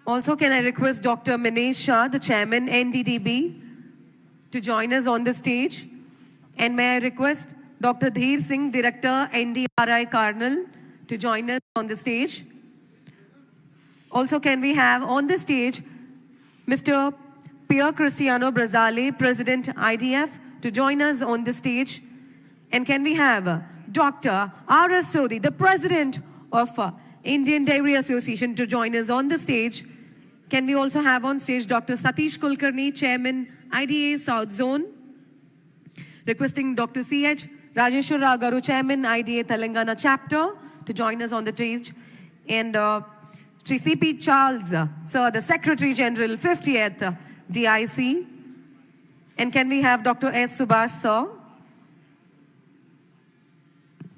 Also, can I request Dr. Minesh Shah, the chairman, NDDB, to join us on the stage? And may I request Dr. Dheer Singh, director, NDRI Karnal, to join us on the stage? Also, can we have on the stage Mr. Pier Cristiano Brazale, president, IDF, to join us on the stage? And can we have Dr. R.S. Sodhi, the president of Indian Dairy Association, to join us on the stage? Can we also have on stage Dr. Satish Kulkarni, chairman, IDA South Zone? Requesting Dr. C.H. Rajeshwar Rao Garu, chairman, IDA Telangana chapter, to join us on the stage. And Sri C.P. Charles, sir, the Secretary General, 50th DIC. And can we have Dr. S. Subhash, sir?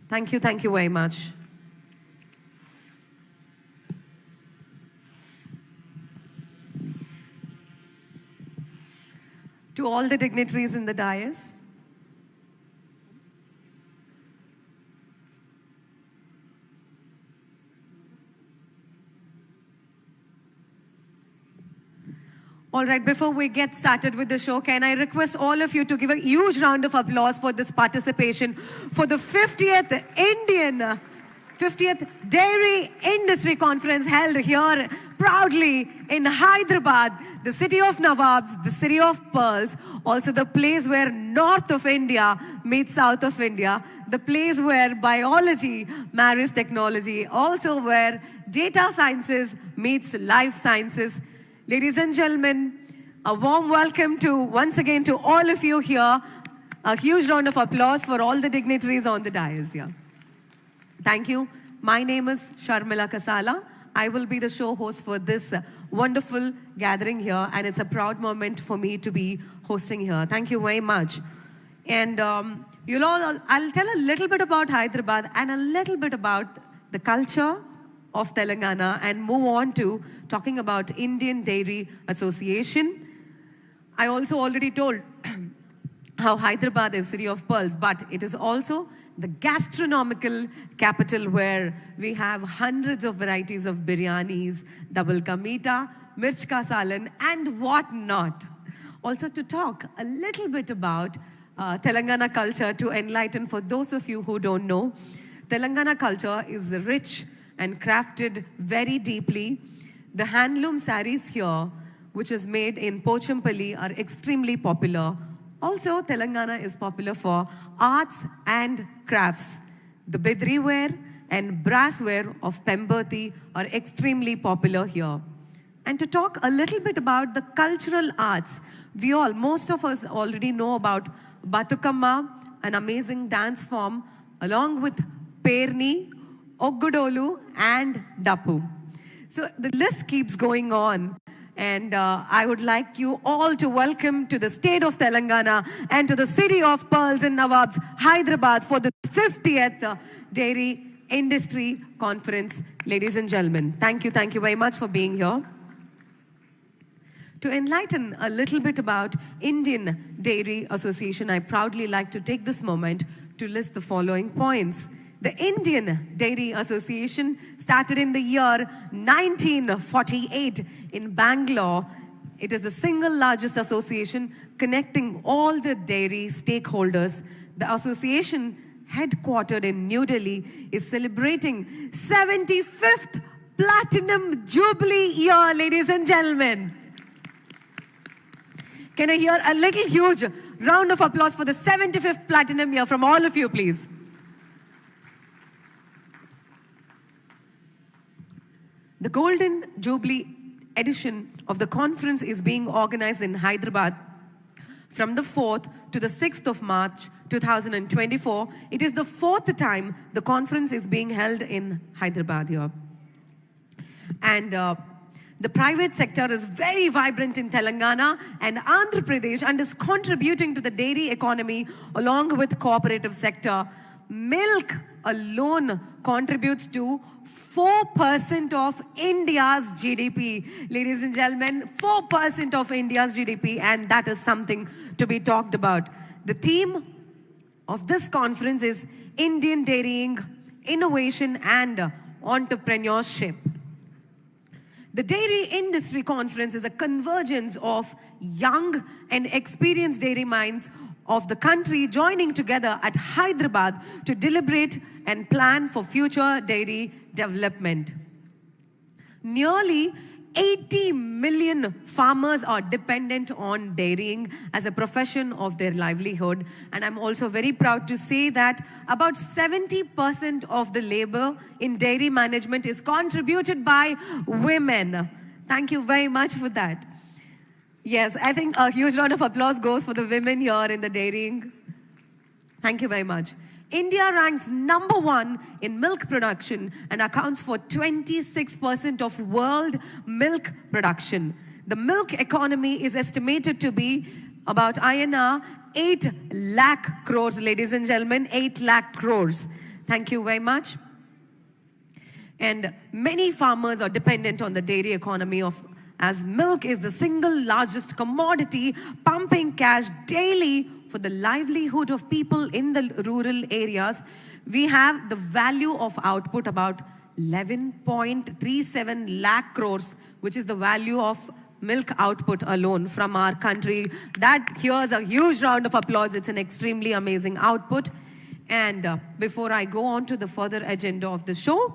Thank you very much. To all the dignitaries in the dais, all right, before we get started with the show, can I request all of you to give a huge round of applause for this participation for the 50th Dairy Industry Conference held here proudly in Hyderabad, the city of Nawabs, the city of pearls, also the place where north of India meets south of India, the place where biology marries technology, also where data sciences meets life sciences. Ladies and gentlemen, a warm welcome once again to all of you here. A huge round of applause for all the dignitaries on the dais here. Thank you. My name is Sharmila Kasala. I will be the show host for this wonderful gathering here, and it's a proud moment for me to be hosting here. Thank you very much. And I'll tell a little bit about Hyderabad and a little bit about the culture of Telangana and move on to talking about Indian Dairy Association. I also already told how Hyderabad is city of pearls, but it is also the gastronomical capital where we have hundreds of varieties of biryanis, double ka meeta, mirch ka salan, and whatnot. Also to talk a little bit about Telangana culture to enlighten for those of you who don't know. Telangana culture is rich and crafted very deeply. The handloom saris here, which is made in Pochampalli, are extremely popular. Also, Telangana is popular for arts and crafts. The bidri ware and brassware of Pemberti are extremely popular here. And to talk a little bit about the cultural arts, most of us already know about Batukamma, an amazing dance form, along with Perni, Oggudolu, and Dapu. So the list keeps going on. And I would like you all to welcome to the state of Telangana and to the city of pearls and Nawabs, Hyderabad, for the 50th Dairy Industry Conference. Ladies and gentlemen, thank you very much for being here. To enlighten a little bit about Indian Dairy Association, I proudly like to take this moment to list the following points. The Indian Dairy Association started in the year 1948 in Bangalore. It is the single largest association connecting all the dairy stakeholders. The association, headquartered in New Delhi, is celebrating 75th Platinum Jubilee year, ladies and gentlemen. Can I hear a little huge round of applause for the 75th Platinum year from all of you, please? The Golden Jubilee edition of the conference is being organized in Hyderabad from the 4th to the 6th of March 2024. It is the 4th time the conference is being held in Hyderabad here. And the private sector is very vibrant in Telangana and Andhra Pradesh and is contributing to the dairy economy along with cooperative sector. Milk alone contributes to 4% of India's GDP. Ladies and gentlemen, 4% of India's GDP, and that is something to be talked about. The theme of this conference is Indian Dairying, Innovation and Entrepreneurship. The Dairy Industry Conference is a convergence of young and experienced dairy minds of the country joining together at Hyderabad to deliberate and plan for future dairy development. Nearly 80 million farmers are dependent on dairying as a profession of their livelihood. And I'm also very proud to say that about 70% of the labor in dairy management is contributed by women. Thank you very much for that. Yes, I think a huge round of applause goes for the women here in the dairying. Thank you very much. India ranks #1 in milk production and accounts for 26% of world milk production. The milk economy is estimated to be about INR 8 lakh crores, ladies and gentlemen, 8 lakh crores. Thank you very much. And many farmers are dependent on the dairy economy as milk is the single largest commodity pumping cash daily for the livelihood of people in the rural areas. We have the value of output about 11.37 lakh crores, which is the value of milk output alone from our country. That here's a huge round of applause. It's an extremely amazing output. And before I go on to the further agenda of the show,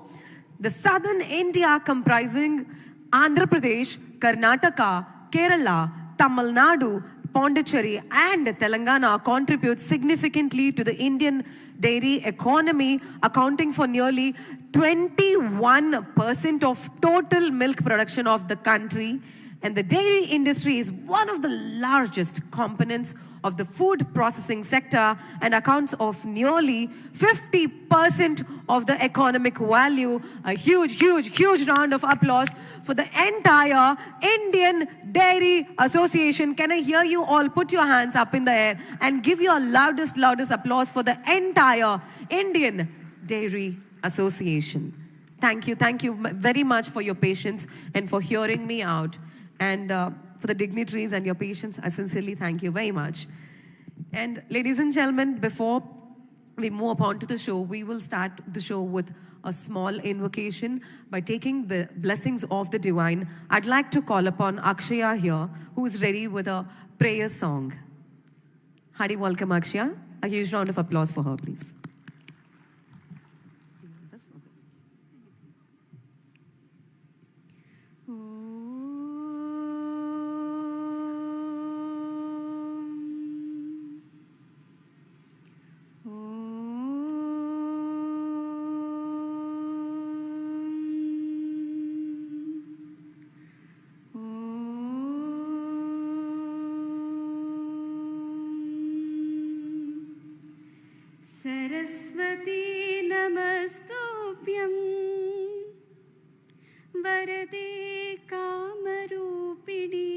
the southern India comprising Andhra Pradesh, Karnataka, Kerala, Tamil Nadu, Pondicherry and Telangana contributes significantly to the Indian dairy economy, accounting for nearly 21% of total milk production of the country. And the dairy industry is one of the largest components of the food processing sector and accounts of nearly 50% of the economic value. A huge, huge, huge round of applause for the entire Indian Dairy Association. Can I hear you all put your hands up in the air and give your loudest, loudest applause for the entire Indian Dairy Association. Thank you very much for your patience and for hearing me out. And for the dignitaries and your patience, I sincerely thank you very much. And ladies and gentlemen, before we move on to the show, we will start the show with a small invocation by taking the blessings of the divine. I'd like to call upon Akshaya here, who is ready with a prayer song. Hearty welcome, Akshaya. A huge round of applause for her, please. Saraswati नमस्तुभ्यं वरदे कामरूपिणी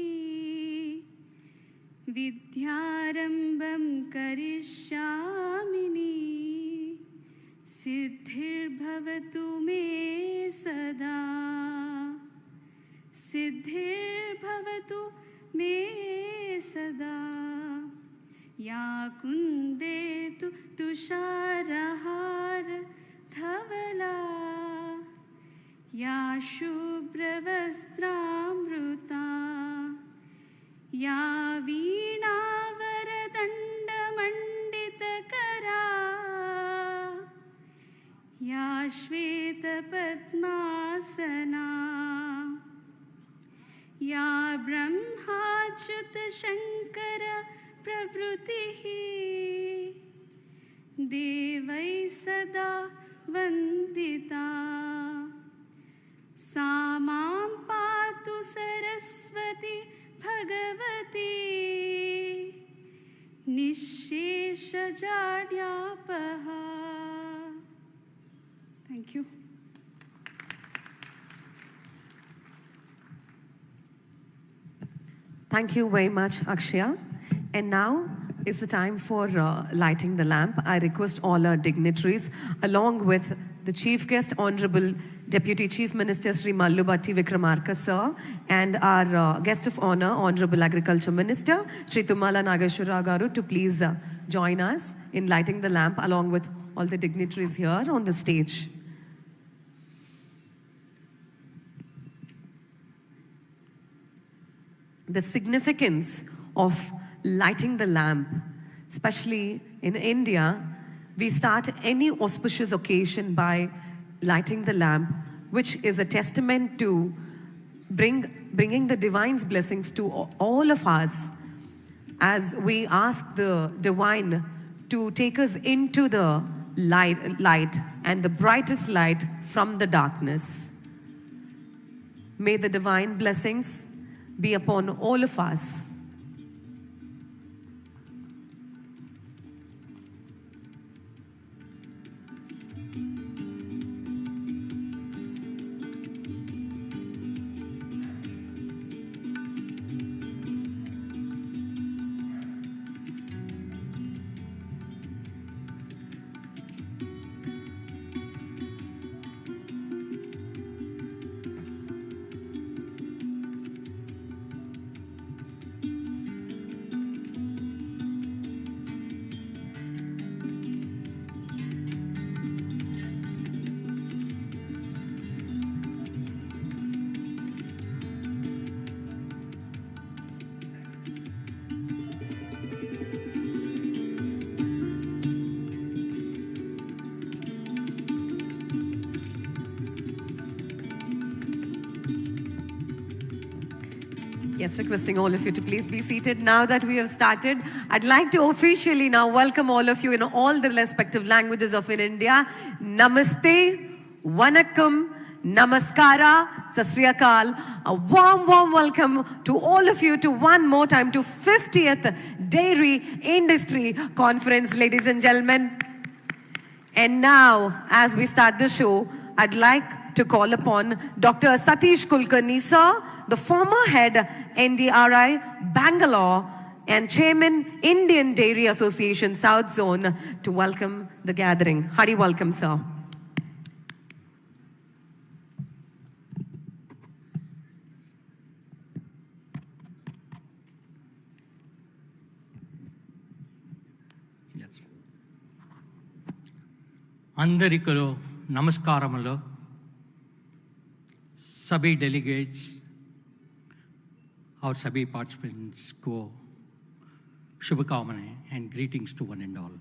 विद्यारम्भं करिष्यामि सिद्धिर्भवतु मे सदा सिद्धिर्भवतु मे सदा या कुन्देतु तुषारहार धवला या शुभ्रवस्त्रामृता या वीणावरदण्डमण्डितकरा या श्वेतपद्मासना या ब्रह्माच्युतशङ्कर प्रभृतिः देवै सदा वन्दिता सा मां पातु Saraswati Bhagwati निःशेषजाड्यापहा. Thank you. Thank you very much, Akshaya. And now is the time for lighting the lamp. I request all our dignitaries, along with the Chief Guest, Honorable Deputy Chief Minister Sri.Mallu Batti Vikramarka, sir, and our Guest of Honor, Honorable Agriculture Minister, Sri Tummala Nageshwara Garu, to please join us in lighting the lamp, along with all the dignitaries here on the stage. the significance of lighting the lamp, especially in India. We start any auspicious occasion by lighting the lamp, which is a testament to bringing the divine's blessings to all of us, as we ask the divine to take us into the light and the brightest light from the darkness. May the divine blessings be upon all of us. Yes, requesting all of you to please be seated. Now that we have started, I'd like to officially now welcome all of you in all the respective languages of India. Namaste, Vanakkam, Namaskara, Sat Sri Akal. A warm welcome to all of you to one more time to 50th Dairy Industry Conference, ladies and gentlemen. And now, as we start the show, I'd like to call upon Dr. Satish Kulkarni, sir, the former head NDRI Bangalore and Chairman Indian Dairy Association South Zone, to welcome the gathering. Hearty welcome, sir. అందరికీ నమస్కారములు. सभी delegates और सभी participants को शुभकामनाएं and greetings to one and all.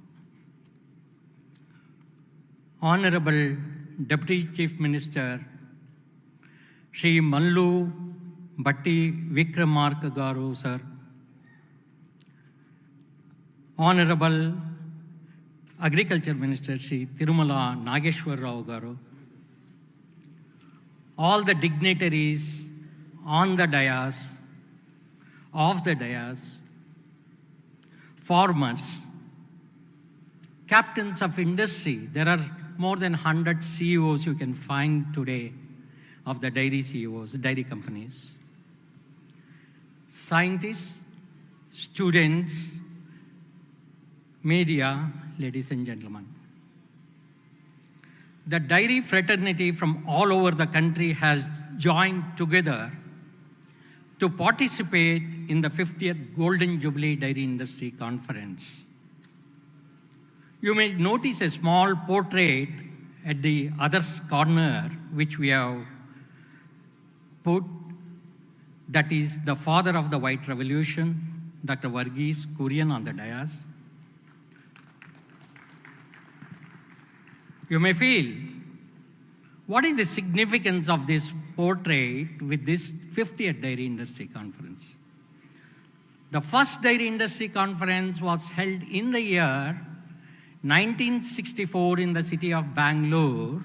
Honorable Deputy Chief Minister Sri.Mallu Batti Vikramarka garu sir, Honorable Agriculture Minister Sri Tirumala Nageshwar Rao garu, all the dignitaries on the dais, off the dais, farmers, captains of industry. There are more than 100 CEOs you can find today of the dairy CEOs, dairy companies. Scientists, students, media, ladies and gentlemen. The dairy fraternity from all over the country has joined together to participate in the 50th Golden Jubilee Dairy Industry Conference. You may notice a small portrait at the other corner, which we have put, that is the father of the White Revolution, Dr. Varghese Kurian on the dais. You may feel, what is the significance of this portrait with this 50th Dairy Industry Conference? The first Dairy Industry Conference was held in the year 1964 in the city of Bangalore,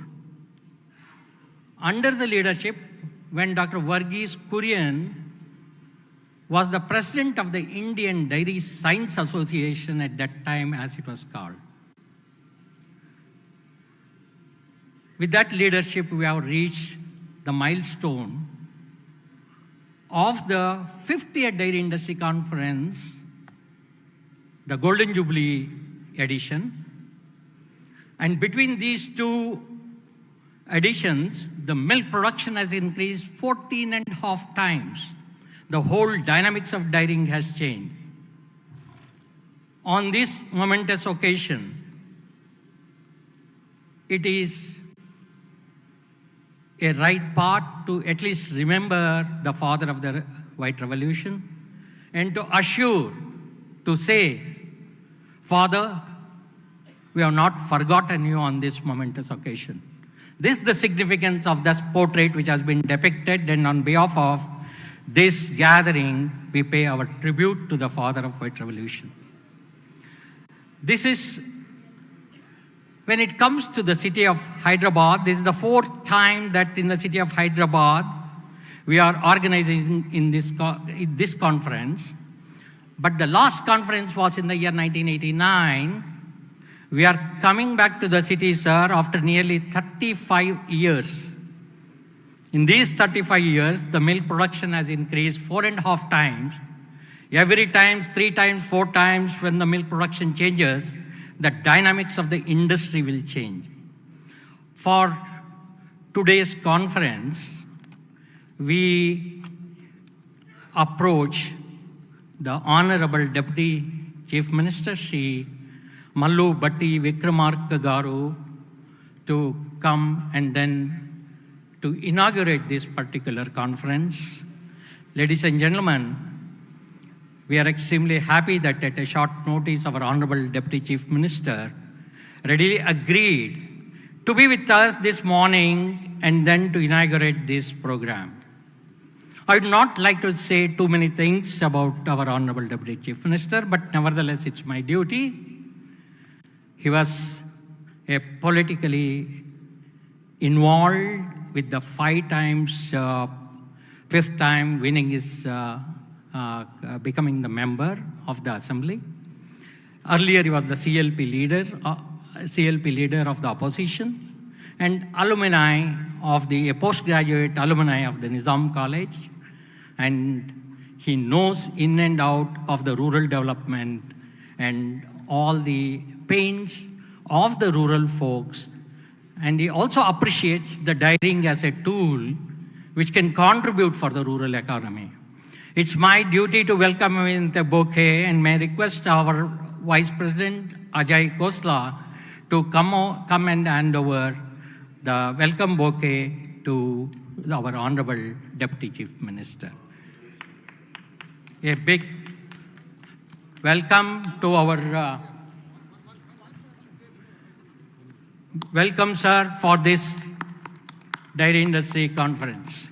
under the leadership when Dr. Varghese Kurian was the president of the Indian Dairy Science Association at that time, as it was called. With that leadership, we have reached the milestone of the 50th Dairy Industry Conference, the Golden Jubilee edition. And between these two editions, the milk production has increased 14.5 times. The whole dynamics of dairying has changed. On this momentous occasion, it is a right part to at least remember the father of the White Revolution, and to assure, to say, Father, we have not forgotten you on this momentous occasion. This is the significance of this portrait which has been depicted, and on behalf of this gathering, we pay our tribute to the father of White Revolution. This is, when it comes to the city of Hyderabad, this is the fourth time that in the city of Hyderabad, we are organizing in this conference. But the last conference was in the year 1989. We are coming back to the city, sir, after nearly 35 years. In these 35 years, the milk production has increased 4.5 times. Every time, 3 times, 4 times, when the milk production changes, the dynamics of the industry will change. For today's conference, we approach the Honorable Deputy Chief Minister, Sri.Mallu Batti Vikramarka Garu, to come and then to inaugurate this particular conference. Ladies and gentlemen, we are extremely happy that at a short notice, our Honorable Deputy Chief Minister readily agreed to be with us this morning and then to inaugurate this program. I would not like to say too many things about our Honorable Deputy Chief Minister, but nevertheless, it's my duty. He was a politically involved with the 5 times, 5th time winning his, becoming the member of the Assembly. Earlier, he was the CLP leader of the opposition, and alumni of the postgraduate alumni of the Nizam College. And he knows in and out of the rural development and all the pains of the rural folks. And he also appreciates the dairying as a tool which can contribute for the rural economy. It's my duty to welcome him with a bouquet, and may I request our Vice President Ajay Khosla to come and hand over the welcome bouquet to our Honorable Deputy Chief Minister. A big welcome to our welcome, sir, for this dairy industry conference.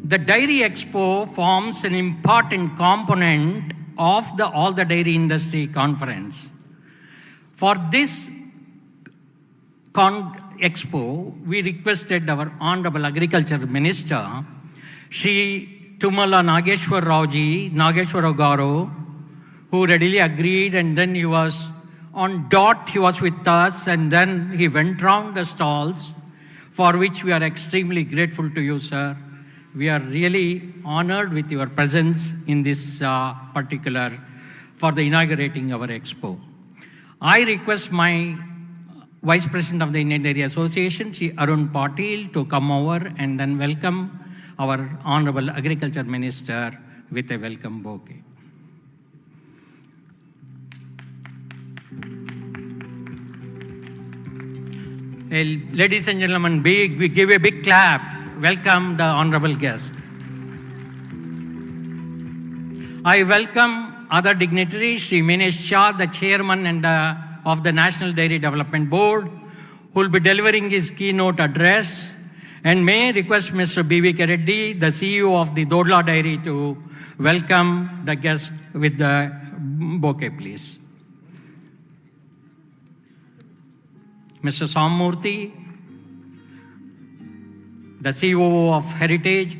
The Dairy Expo forms an important component of all the dairy industry conference. For this expo, we requested our Honorable Agriculture Minister, Sri Tumala Nageshwara Garu, who readily agreed, and then he was on dot, he was with us, and then he went round the stalls, for which we are extremely grateful to you, sir. We are really honored with your presence in this particular, for the inaugurating our expo. I request my Vice President of the Indian Dairy Association, Shri Arun Patil, to come over and then welcome our Honorable Agriculture Minister with a welcome bouquet. Ladies and gentlemen, we give a big clap. Welcome the honorable guest. I welcome other dignitaries, Shri Minesh Shah, the chairman of the National Dairy Development Board, who will be delivering his keynote address. And may I request Mr. B.V.K. Reddy, the CEO of the Dodla Dairy, to welcome the guest with the bouquet, please. Mr. Sammurthy, the CEO of Heritage,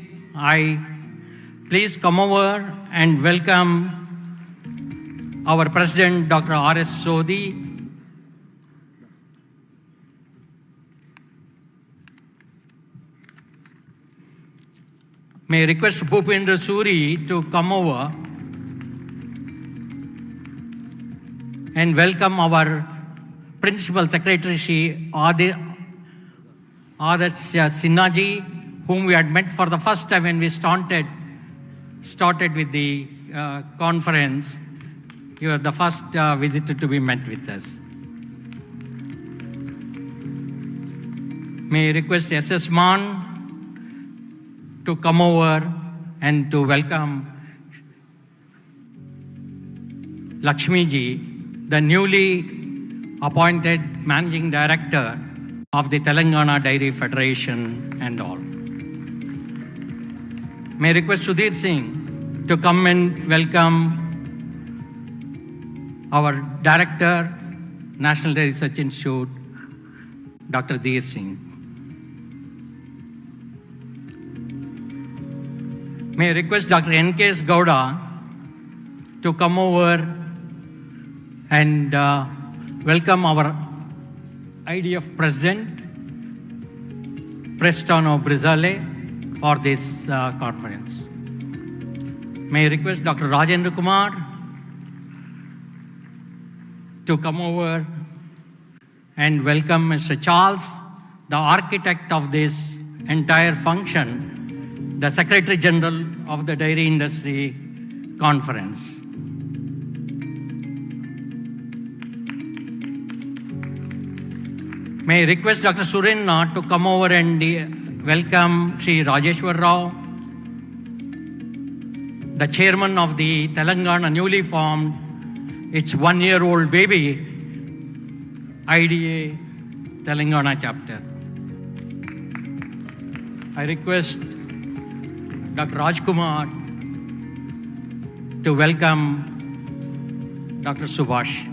please come over and welcome our President, Dr. R.S. Sodhi. May I request Bhupendra Suri to come over and welcome our Principal Secretary, Shri Adarsh Sinhaji, whom we had met for the first time when we started with the conference. You are the first visitor to be met with us. May I request SS Man to come over and to welcome Lakshmi ji, the newly appointed Managing Director of the Telangana Dairy Federation and all. May I request Sudhir Singh to come and welcome our Director, National Dairy Research Institute, Dr. Dheer Singh. May I request Dr. N.K.S. Gowda to come over and welcome our IDF President, Prestano Brizale, for this conference. May I request Dr. Rajendra Kumar to come over and welcome Mr. Charles, the architect of this entire function, the Secretary General of the Dairy Industry Conference. May I request Dr. Surenna to come over and welcome Sri Rajeshwar Rao, the chairman of the Telangana newly formed, its one-year-old baby, IDA Telangana chapter. I request Dr. Rajkumar to welcome Dr. Subhash.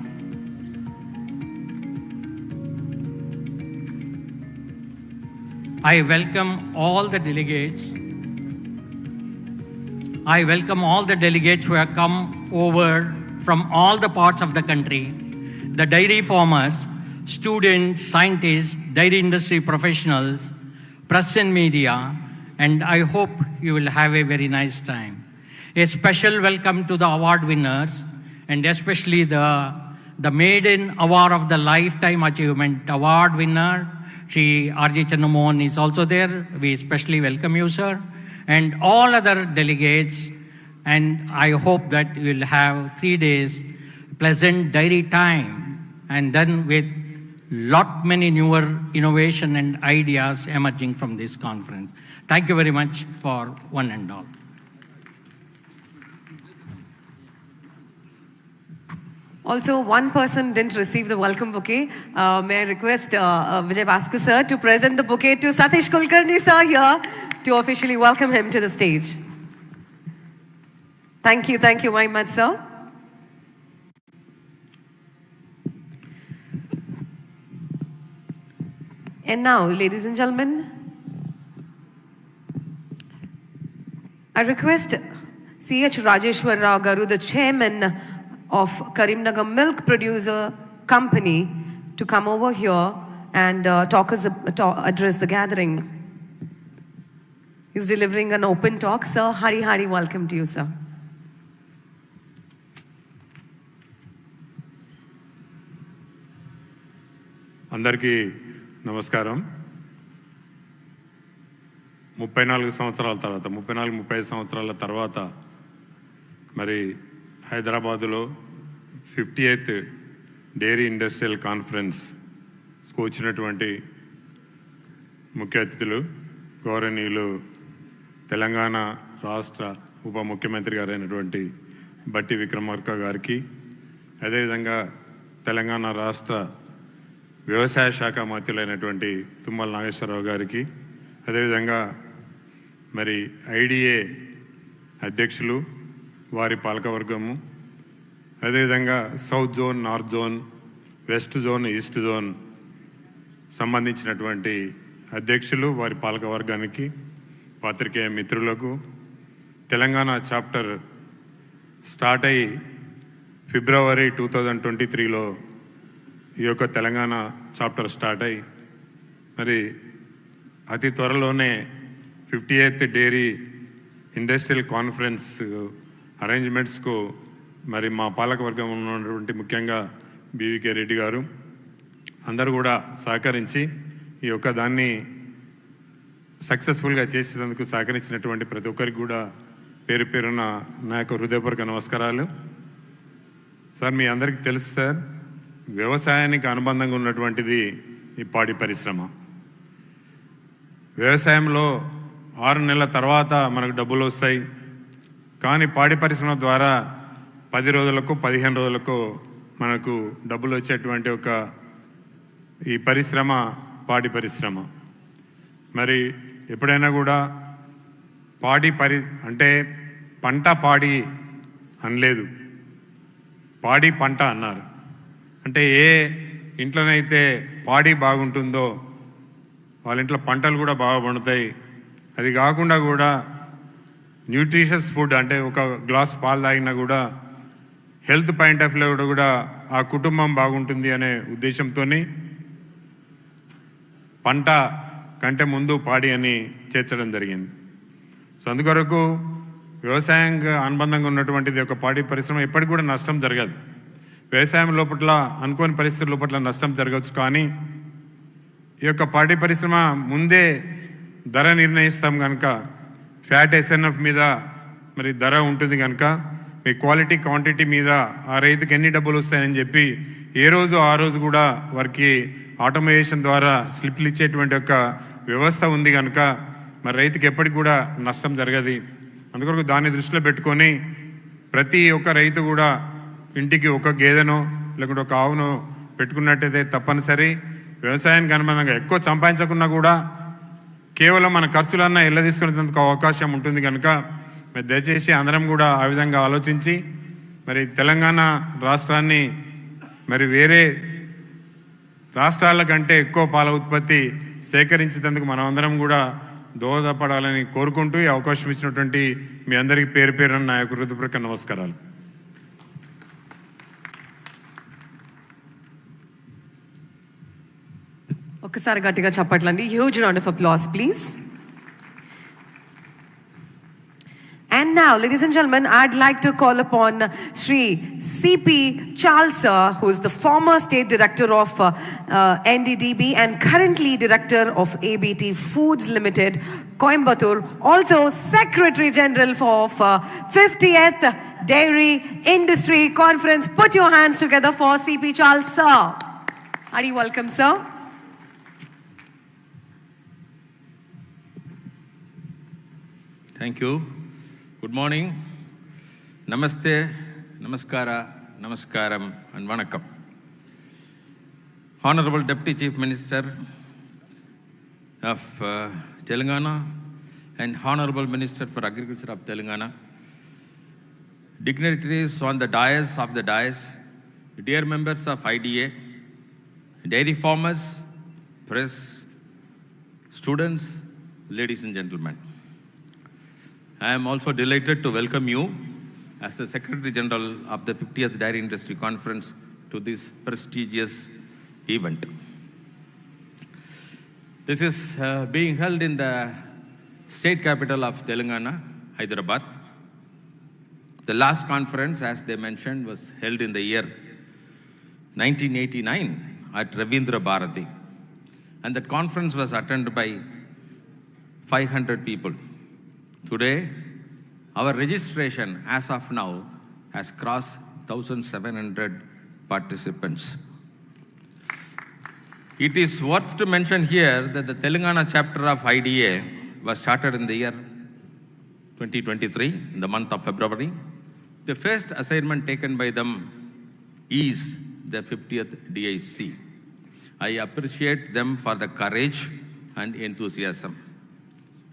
I welcome all the delegates. I welcome all the delegates who have come over from all the parts of the country, the dairy farmers, students, scientists, dairy industry professionals, press and media, and I hope you will have a very nice time. A special welcome to the award winners, and especially the Maiden Award of the Lifetime Achievement Award winner, Shri R.J. Channamohan is also there. We especially welcome you, sir, and all other delegates. And I hope that you will have 3 days pleasant dairy time, and then with many newer innovation and ideas emerging from this conference. Thank you very much for one and all. Also, one person didn't receive the welcome bouquet. May I request Vijay Bhaskar sir to present the bouquet to Satish Kulkarni sir here to officially welcome him to the stage. Thank you very much, sir. And now, ladies and gentlemen, I request C.H. Rajeshwar Rao Garu, the chairman of Karimnagar Milk Producer Company, to come over here and address the gathering. He's delivering an open talk. Sir, Hari welcome to you, sir. అందరికీ నమస్కారం. 34 సంవత్సరాల తర్వాత 35 సంవత్సరాల తర్వాత మరి హైదరాబాదులో 58th dairy industrial కాన్ఫరెన్స్కు వచ్చినటువంటి ముఖ్య అతిథులు గౌరవనీయులు తెలంగాణ రాష్ట్ర ఉప ముఖ్యమంత్రి గారైనటువంటి బట్టి విక్రమార్క గారికి, అదేవిధంగా తెలంగాణ రాష్ట్ర వ్యవసాయ శాఖ మంత్రులైనటువంటి తుమ్మల నాగేశ్వరరావు గారికి, అదేవిధంగా మరి ఐడిఏ అధ్యక్షులు, వారి పాలకవర్గము, అదేవిధంగా south zone, north zone, west zone, east zone సంబంధించినటువంటి అధ్యక్షులు, వారి పాలకవర్గానికి, పాత్రికేయ మిత్రులకు, తెలంగాణ చాప్టర్ స్టార్ట్ అయ్యి ఫిబ్రవరి 2023లో ఈ యొక్క తెలంగాణ చాప్టర్ స్టార్ట్ అయ్యి మరి అతి త్వరలోనే 58th డైరీ ఇండస్ట్రియల్ కాన్ఫరెన్స్ అరేంజ్మెంట్స్కు మరి మా పాలకవర్గం ఉన్నటువంటి ముఖ్యంగా బీవీకే రెడ్డి గారు అందరూ కూడా సహకరించి ఈ యొక్క దాన్ని సక్సెస్ఫుల్గా చేసేందుకు సహకరించినటువంటి ప్రతి ఒక్కరికి కూడా పేరు పేరున నా యొక్క హృదయపూర్వక నమస్కారాలు. సార్ మీ అందరికీ తెలుసు సార్, వ్యవసాయానికి అనుబంధంగా ఉన్నటువంటిది ఈ పాడి పరిశ్రమ. వ్యవసాయంలో 6 నెలల తర్వాత మనకు డబ్బులు వస్తాయి, కానీ పాడి పరిశ్రమ ద్వారా 10 రోజులకు 15 రోజులకు మనకు డబ్బులు వచ్చేటువంటి ఒక ఈ పరిశ్రమ పాడి పరిశ్రమ. మరి ఎప్పుడైనా కూడా అంటే పంట పాడి అనలేదు, పాడి పంట అన్నారు. అంటే ఏ ఇంట్లోనైతే పాడి బాగుంటుందో వాళ్ళ ఇంట్లో పంటలు కూడా బాగా పండుతాయి. అది కాకుండా కూడా న్యూట్రిషియస్ ఫుడ్, అంటే ఒక గ్లాస్ పాలు తాగినా కూడా హెల్త్ పాయింట్ ఆఫ్ వ్యూ కూడా ఆ కుటుంబం బాగుంటుంది అనే ఉద్దేశంతో పంట కంటే ముందు పాడి అని చేర్చడం జరిగింది. సో అందుకొరకు వ్యవసాయంగా అనుబంధంగా ఉన్నటువంటిది ఒక పాడి పరిశ్రమ ఎప్పటికి కూడా నష్టం జరగదు. వ్యవసాయం లోపల అనుకోని పరిస్థితుల లోపల నష్టం జరగవచ్చు, కానీ ఈ యొక్క పాడి పరిశ్రమ ముందే ధర నిర్ణయిస్తాం కనుక ఫ్యాట్ ఎస్ఎన్ఎఫ్ మీద మరి ధర ఉంటుంది కనుక మీ క్వాలిటీ క్వాంటిటీ మీద ఆ రైతుకి ఎన్ని డబ్బులు వస్తాయని చెప్పి ఏ రోజు ఆ రోజు కూడా వారికి ఆటోమేషన్ ద్వారా స్లిప్లు ఇచ్చేటువంటి ఒక వ్యవస్థ ఉంది కనుక మరి రైతుకి ఎప్పటికి కూడా నష్టం జరగదు. అందుకొరకు దాన్ని దృష్టిలో పెట్టుకొని ప్రతి ఒక్క రైతు కూడా ఇంటికి ఒక గేదెనో లేకుంటే ఒక ఆవునో పెట్టుకున్నట్టయితే తప్పనిసరి వ్యవసాయానికి అనుబంధంగా ఎక్కువ సంపాదించకున్నా కూడా కేవలం మన ఖర్చులన్నా ఇళ్ళ తీసుకునేందుకు అవకాశం ఉంటుంది కనుక మరి దయచేసి అందరం కూడా ఆ విధంగా ఆలోచించి మరి తెలంగాణ రాష్ట్రాన్ని మరి వేరే రాష్ట్రాల కంటే ఎక్కువ పాల ఉత్పత్తి సేకరించేందుకు మనం అందరం కూడా దోహదపడాలని కోరుకుంటూ ఈ అవకాశం ఇచ్చినటువంటి మీ అందరికీ పేరు పేరున నా యొక్క హృదయపూర్వక నమస్కారాలు. ఒక్కసారి గట్టిగా చప్పట్లండి. Huge round of applause please. And now, ladies and gentlemen, I'd like to call upon Sri C.P. Chalsa, who is the former State Director of NDDB and currently Director of ABT Foods Limited, Coimbatore, also Secretary General of 50th Dairy Industry Conference. Put your hands together for C.P. Chalsa. Are you welcome, sir? Thank you. Good morning. Namaste, Namaskara, Namaskaram, and Vanakkam. Honorable Deputy Chief Minister of Telangana and Honorable Minister for Agriculture of Telangana, dignitaries on the dais of the dais, dear members of IDA, dairy farmers, press, students, ladies and gentlemen. I am also delighted to welcome you as the Secretary General of the 50th Dairy Industry Conference to this prestigious event. This is being held in the state capital of Telangana, Hyderabad. The last conference, as they mentioned, was held in the year 1989 at Ravindra Bharati. And that conference was attended by 500 people. Today, our registration as of now has crossed 1,700 participants. It is worth to mention here that the Telangana chapter of IDA was started in the year 2023, in the month of February. The first assignment taken by them is the 50th DIC. I appreciate them for the courage and enthusiasm.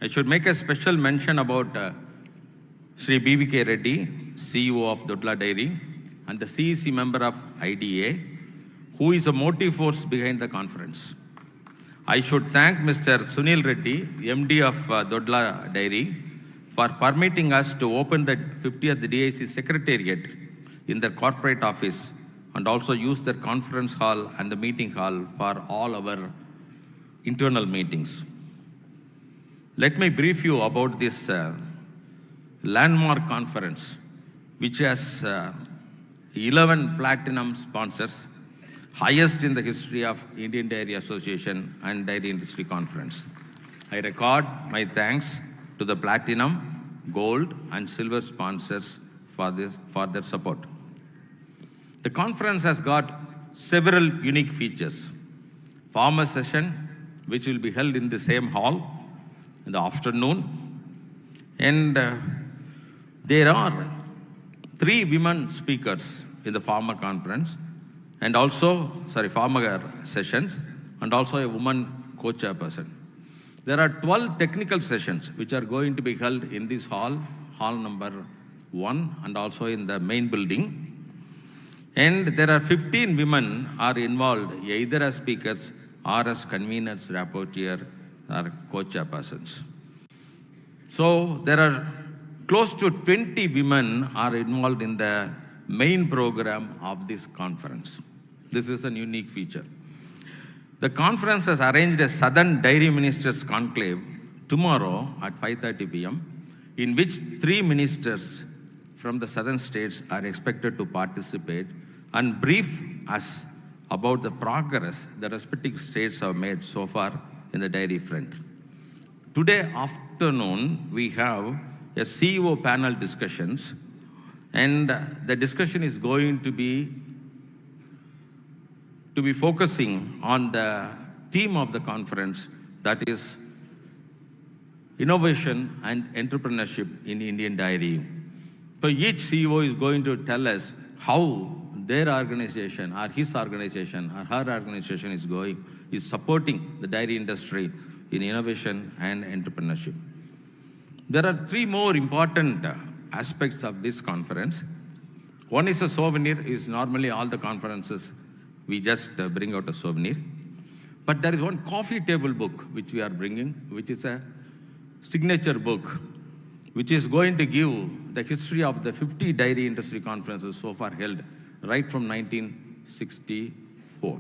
I should make a special mention about Sri B.V.K. Reddy, CEO of Dodla Dairy, and the CEC member of IDA, who is a motive force behind the conference. I should thank Mr. Sunil Reddy, MD of Dodla Dairy, for permitting us to open the 50th DIC Secretariat in their corporate office and also use their conference hall and the meeting hall for all our internal meetings. Let me brief you about this landmark conference, which has 11 platinum sponsors, highest in the history of Indian Dairy Association and Dairy Industry Conference. I record my thanks to the platinum, gold, and silver sponsors for their support. The conference has got several unique features. Farmer session, which will be held in the same hall in the afternoon. And there are 3 women speakers in the farmer conference, and also, farmer sessions, and also a woman co-chairperson. There are 12 technical sessions which are going to be held in this hall, hall number 1, and also in the main building. And there are 15 women are involved either as speakers or as conveners, rapporteur, or co-chairpersons. So there are close to 20 women are involved in the main program of this conference. This is a unique feature. The conference has arranged a Southern Dairy Ministers Conclave tomorrow at 5:30 p.m., in which 3 ministers from the southern states are expected to participate and brief us about the progress the respective states have made so far in the dairy front. Today afternoon, we have a CEO panel discussions, and the discussion is going to be focusing on the theme of the conference, that is innovation and entrepreneurship in Indian dairy. So each CEO is going to tell us how their organization or his organization or her organization is supporting the dairy industry in innovation and entrepreneurship. There are 3 more important aspects of this conference. One is a souvenir. Is normally all the conferences, we just bring out a souvenir. But there is one coffee table book which we are bringing, which is a signature book, which is going to give the history of the 50 dairy industry conferences so far held, right from 1964.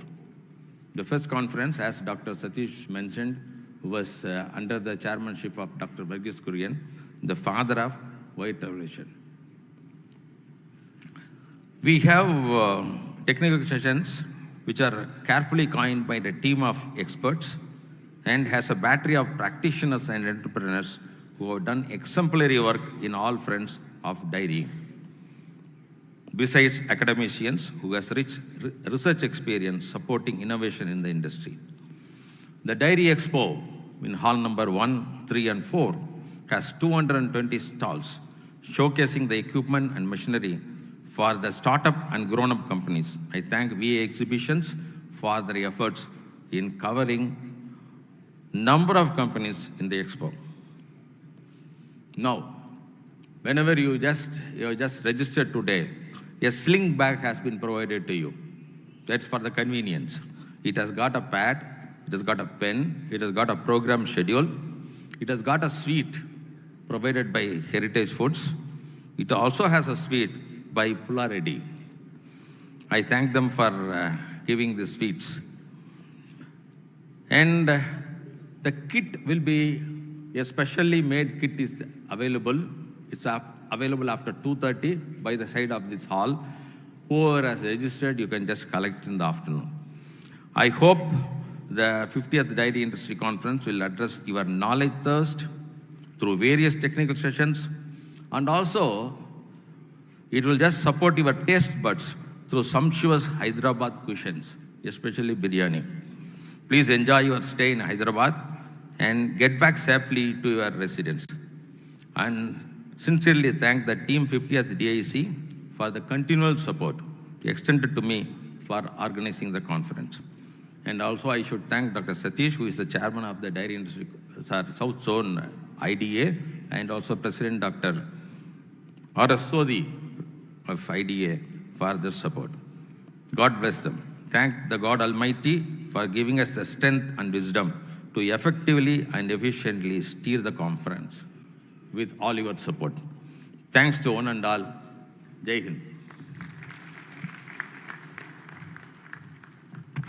The first conference, as Dr. Satish mentioned, was under the chairmanship of Dr. Varghese Kurian, the father of White Revolution. We have technical sessions which are carefully coined by the team of experts and has a battery of practitioners and entrepreneurs who have done exemplary work in all fronts of dairy. Besides academicians who has rich research experience supporting innovation in the industry. The Dairy Expo in hall number 1, 3, and 4 has 220 stalls showcasing the equipment and machinery for the startup and grown-up companies. I thank VA Exhibitions for their efforts in covering number of companies in the expo. Now, whenever you just registered today, a sling bag has been provided to you. That's for the convenience. It has got a pad, it has got a pen, it has got a program schedule, it has got a sweet provided by Heritage Foods. It also has a sweet by Pularedi. I thank them for giving the sweets. And the kit will be, a specially made kit is available. It's available after 2:30 by the side of this hall. Whoever has registered, you can just collect in the afternoon. I hope the 50th Dairy Industry Conference will address your knowledge thirst through various technical sessions, and also it will just support your taste buds through sumptuous Hyderabad cuisines, especially biryani. Please enjoy your stay in Hyderabad and get back safely to your residence. And sincerely thank the Team 50th DIC for the continual support extended to me for organizing the conference. And also I should thank Dr. Satish, who is the chairman of the Dairy Industry South Zone IDA, and also President Dr. R.S. Sodhi of IDA for their support. God bless them. Thank the God Almighty for giving us the strength and wisdom to effectively and efficiently steer the conference with all your support. Thanks to one and all. Jai Hind.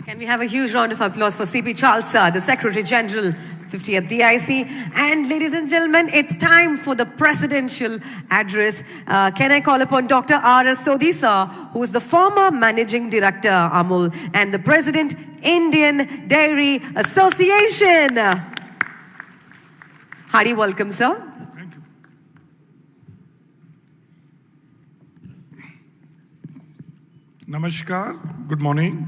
Can we have a huge round of applause for C.P. Chalsa, the Secretary General, 50th DIC. And ladies and gentlemen, it's time for the presidential address. Can I call upon Dr. R.S. Sodhi, sir, who is the former Managing Director, Hon'ble, and the President, Indian Dairy Association. Hearty welcome, sir. Thank you. Namaskar, good morning.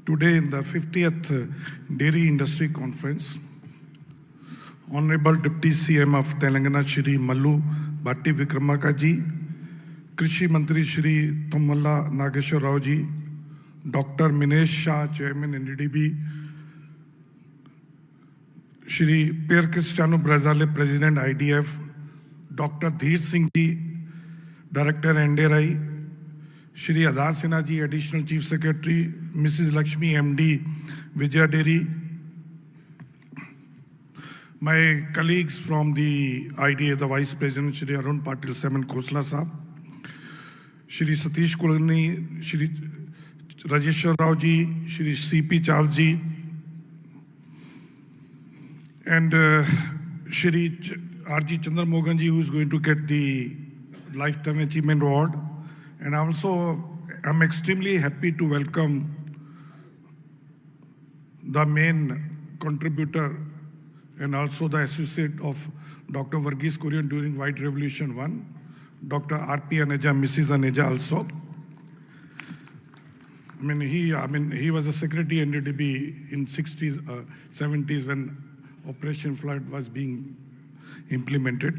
Today in the 50th Dairy Industry Conference, Honorable Deputy CM of Telangana Sri.Mallu Batti Vikramarka ji, Krishi Mantri Shri Thammalla Nageshwar Rao ji, Dr. Minesh Shah, Chairman NDDB, Shri Per Cristiano Brazale, President IDF, Dr. Dheer Singh ji, Director NDRI, Shri Adhar Sinha ji, Additional Chief Secretary, Mrs. Lakshmi MD, Vijaya Dairy, my colleagues from the IDA, the Vice President, Shri Arun Patil Seman Khosla Sahab, Shri Satish Kulkarni, Shri Rajeshwar Rao ji, Shri CP Chal ji, and Shri RG Chandra Mogan ji, who is going to get the Lifetime Achievement Award. And also, I'm extremely happy to welcome the main contributor and also the associate of Dr. Varghese Kurian during White Revolution 1, Dr. R.P. Aneja, Mrs. Aneja also. He was a secretary NDDB in 60s, 70s when Operation Flood was being implemented,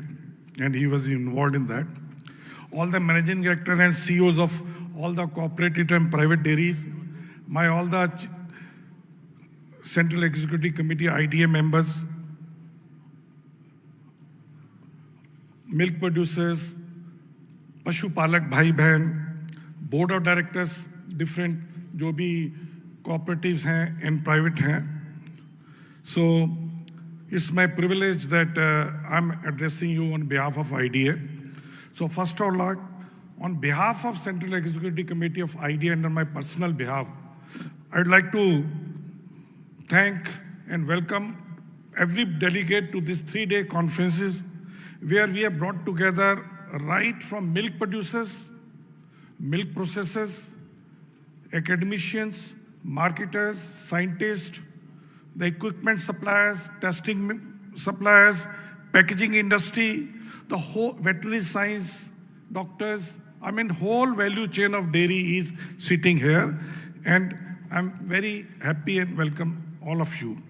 and he was involved in that. All the managing directors and CEOs of all the cooperative and private dairies, all the Central Executive Committee IDA members, milk producers, Pashu Palak Bhai Bahan, board of directors, different जो भी cooperatives हैं and private हैं. So it's my privilege that I'm addressing you on behalf of IDA. So first of all, on behalf of Central Executive Committee of IDA and on my personal behalf, I'd like to thank and welcome every delegate to these 3-day conferences where we have brought together right from milk producers, milk processors, academicians, marketers, scientists, the equipment suppliers, testing suppliers, packaging industry, the whole veterinary science doctors, whole value chain of dairy is sitting here. And I'm very happy and welcome all of you.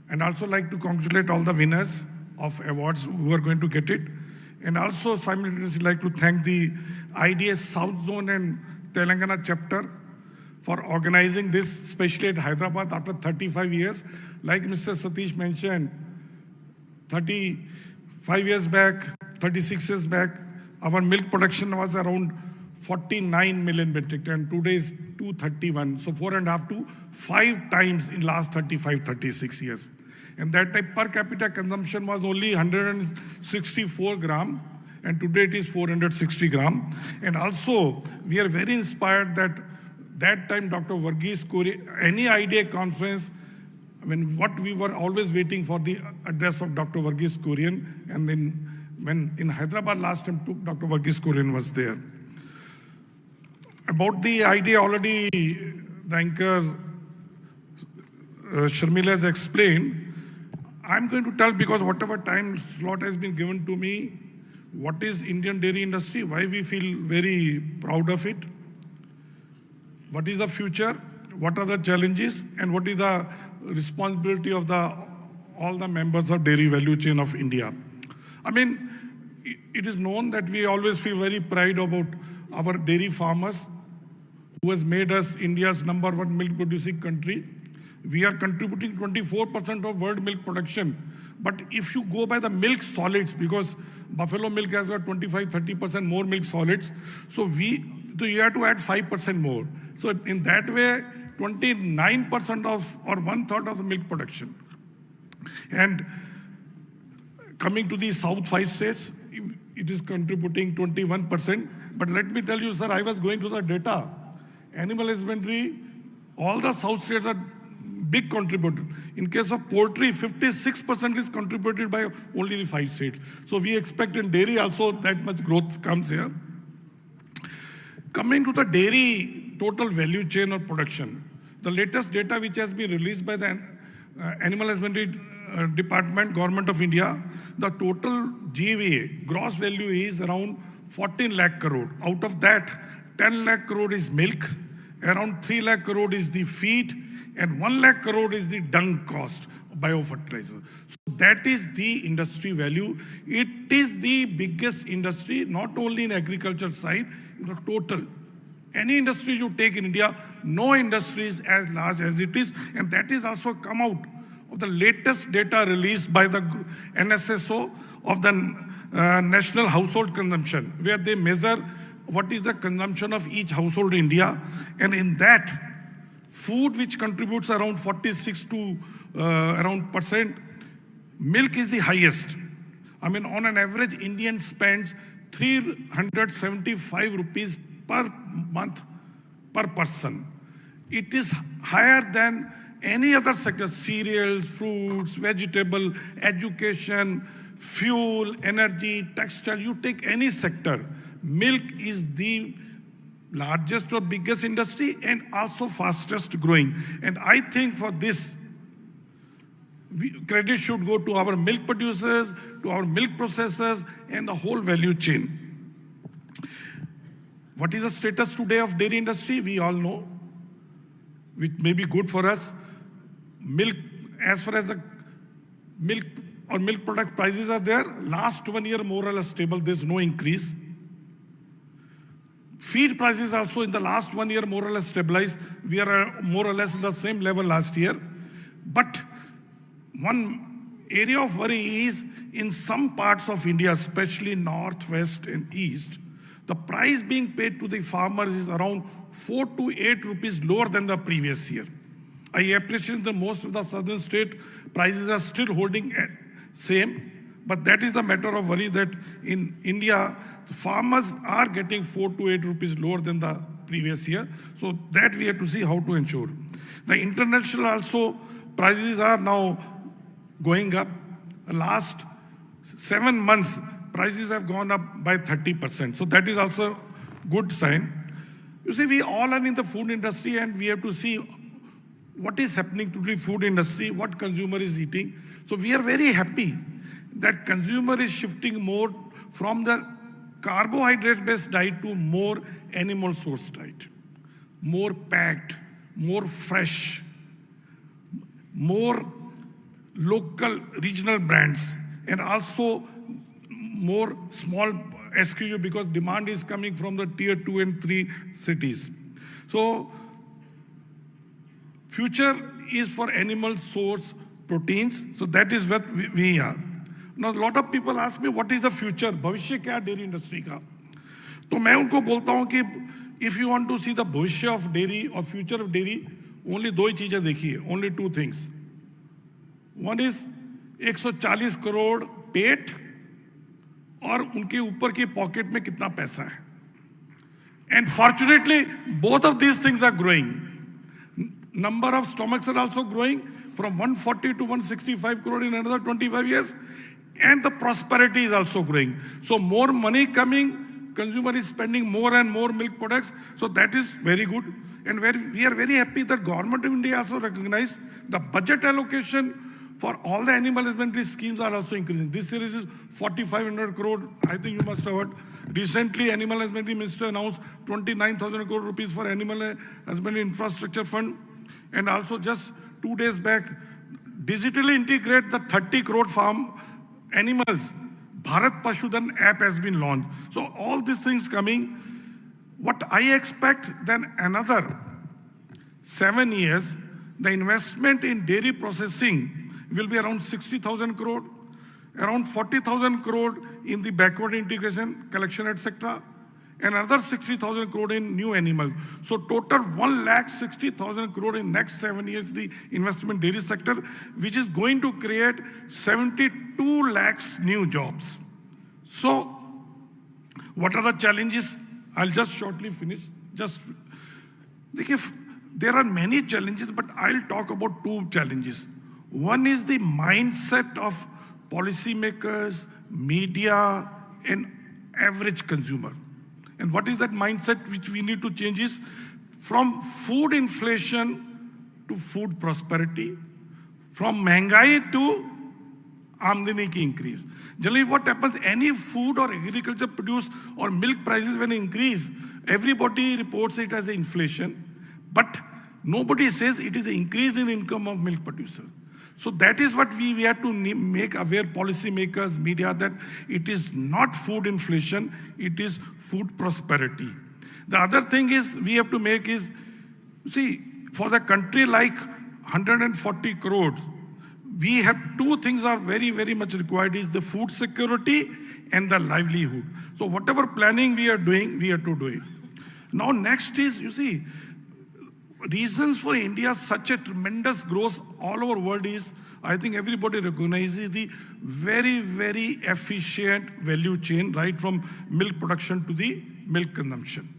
And also like to congratulate all the winners of awards who are going to get it. And also simultaneously like to thank the IDA South Zone and Telangana chapter for organizing this, especially at Hyderabad after 35 years. Like Mr. Satish mentioned, 35 years back, 36 years back, our milk production was around 49 million metric ton. Today is 231. So 4.5 to 5 times in last 35, 36 years. And that time per capita consumption was only 164 gram. And today it is 460 gram. And also we are very inspired that time Dr. Varghese Kurian, any IDA conference, what we were always waiting for the address of Dr. Varghese Kurian, and then when in Hyderabad last time Dr. Varghese Kurian was there. About the IDA already the anchor Sharmila has explained. I'm going to tell because whatever time slot has been given to me, what is Indian dairy industry, why we feel very proud of it, what is the future, what are the challenges, and what is the responsibility of all the members of dairy value chain of India. It is known that we always feel very pride about our dairy farmers who has made us India's #1 milk producing country. We are contributing 24% of world milk production. But if you go by the milk solids, because buffalo milk has got 25-30% more milk solids, so you have to add 5% more. So in that way, 29% of or 1/3 of the milk production. And coming to the South 5 states, it is contributing 21%. But let me tell you, sir, I was going to the data. Animal husbandry, all the South states are big contributor. In case of poultry, 56% is contributed by only the 5 states. So we expect in dairy also that much growth comes here. Coming to the dairy total value chain of production, the latest data which has been released by the Animal Husbandry Department, Government of India, the total GVA, gross value is around 14 lakh crore. Out of that, 10 lakh crore is milk, around 3 lakh crore is the feed, and 1 lakh crore is the dung cost, biofertilizer. So that is the industry value. It is the biggest industry, not only in agriculture side, in the total. Any industry you take in India, no industry is as large as it is, and that is also come out of the latest data released by the NSSO of the National Household Consumption, where they measure what is the consumption of each household in India, and in that, food which contributes around 46 to around %, milk is the highest. I mean, on an average, Indian spends 375 rupees per month per person. It is higher than any other sector: cereals, fruits, vegetable, education, fuel, energy, textile. You take any sector, milk is the largest or biggest industry and also fastest growing. And I think for this, credit should go to our milk producers, to our milk processors, and the whole value chain. What is the status today of dairy industry? We all know, which may be good for us. Milk, as far as the milk or milk product prices are there, last 1 year more or less stable, there's no increase. Feed prices also in the last 1 year more or less stabilized. We are more or less at the same level last year. But one area of worry is in some parts of India, especially north, west, and east, the price being paid to the farmers is around 4 to 8 rupees lower than the previous year. I appreciate that most of the southern state prices are still holding same, but that is the matter of worry that in India, the farmers are getting 4 to 8 rupees lower than the previous year. So that we have to see how to ensure. The international also prices are now going up. Last 7 months, prices have gone up by 30%. So that is also good sign. You see, we all are in the food industry and we have to see what is happening to the food industry, what consumer is eating. So we are very happy that consumer is shifting more from the carbohydrate-based diet to more animal source diet, more packed, more fresh, more local regional brands, and also more small SKU because demand is coming from the tier 2 and 3 cities. So future is for animal source proteins. So that is what we are. Now a lot of people ask me, what is the future? भविष्य क्या dairy industry का? तो मैं उनको बोलता हूँ कि if you want to see the भविष्य of dairy or future of dairy, only दो ही चीजें देखिए, only 2 things. One is 140 crore पेट और उनके ऊपर की पॉकेट में कितना पैसा है. And fortunately, both of these things are growing. Number of stomachs are also growing from 140 to 165 crore in another 25 years. And the prosperity is also growing. So more money coming, consumer is spending more and more milk products. So that is very good. And we are very happy that government of India also recognized the budget allocation for all the animal husbandry schemes are also increasing. This year is 4,500 crore. I think you must have heard. Recently, Animal Husbandry Minister announced 29,000 crore rupees for Animal Husbandry Infrastructure Fund. And also just 2 days back, digitally integrate the 30 crore farm animals. Bharat Pashudan app has been launched. So all these things coming. What I expect then another 7 years, the investment in dairy processing will be around 60,000 crore, around 40,000 crore in the backward integration, collection, etc., and another 60,000 crore in new animal. So total 1,60,000 crore in next 7 years, the investment dairy sector, which is going to create 72 lakhs new jobs. So what are the challenges? I'll just shortly finish. There are many challenges, but I'll talk about 2 challenges. One is the mindset of policymakers, media, and average consumer. And what is that mindset which we need to change is from food inflation to food prosperity, from महंगाई to आमदनी की increase. Generally what happens, any food or agriculture produce or milk prices when increase, everybody reports it as inflation, but nobody says it is an increase in income of milk producer. So that is what we have to make aware policymakers, media, that it is not food inflation, it is food prosperity. The other thing is we have to make is, see, for the country like 140 crores, we have two things are very, very much required, is the food security and the livelihood. So whatever planning we are doing, we have to do it. Now next is, you see, reasons for India such a tremendous growth all over the world is, I think everybody recognizes the very, very efficient value chain, right from milk production to the milk consumption.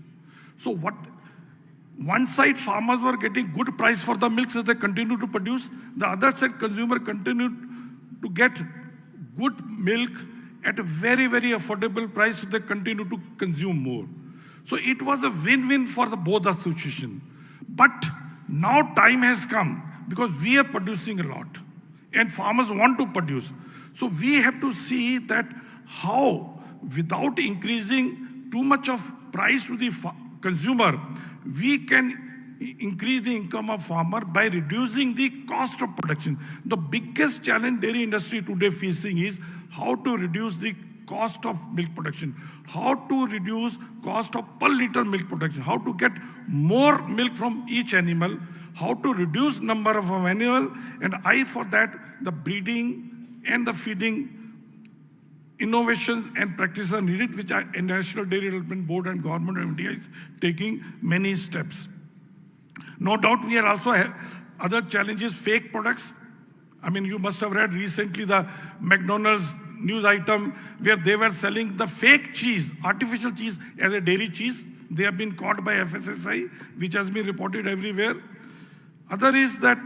So what, one side farmers were getting good price for the milk, so they continue to produce. The other side consumer continued to get good milk at a very, very affordable price, so they continue to consume more. So it was a win-win for both associations. But now time has come, because we are producing a lot and farmers want to produce. So we have to see that how, without increasing too much of price to the consumer, we can increase the income of farmer by reducing the cost of production. The biggest challenge dairy industry today facing is how to reduce the cost of milk production, how to reduce cost of per liter milk production, how to get more milk from each animal, how to reduce number of animal, and for that, the breeding and the feeding innovations and practices are needed, which our National Dairy Development Board and Government of India is taking many steps. No doubt we are also other challenges, fake products. I mean, you must have read recently the McDonald's news item where they were selling the fake cheese, artificial cheese as a dairy cheese. They have been caught by FSSAI, which has been reported everywhere. Other is that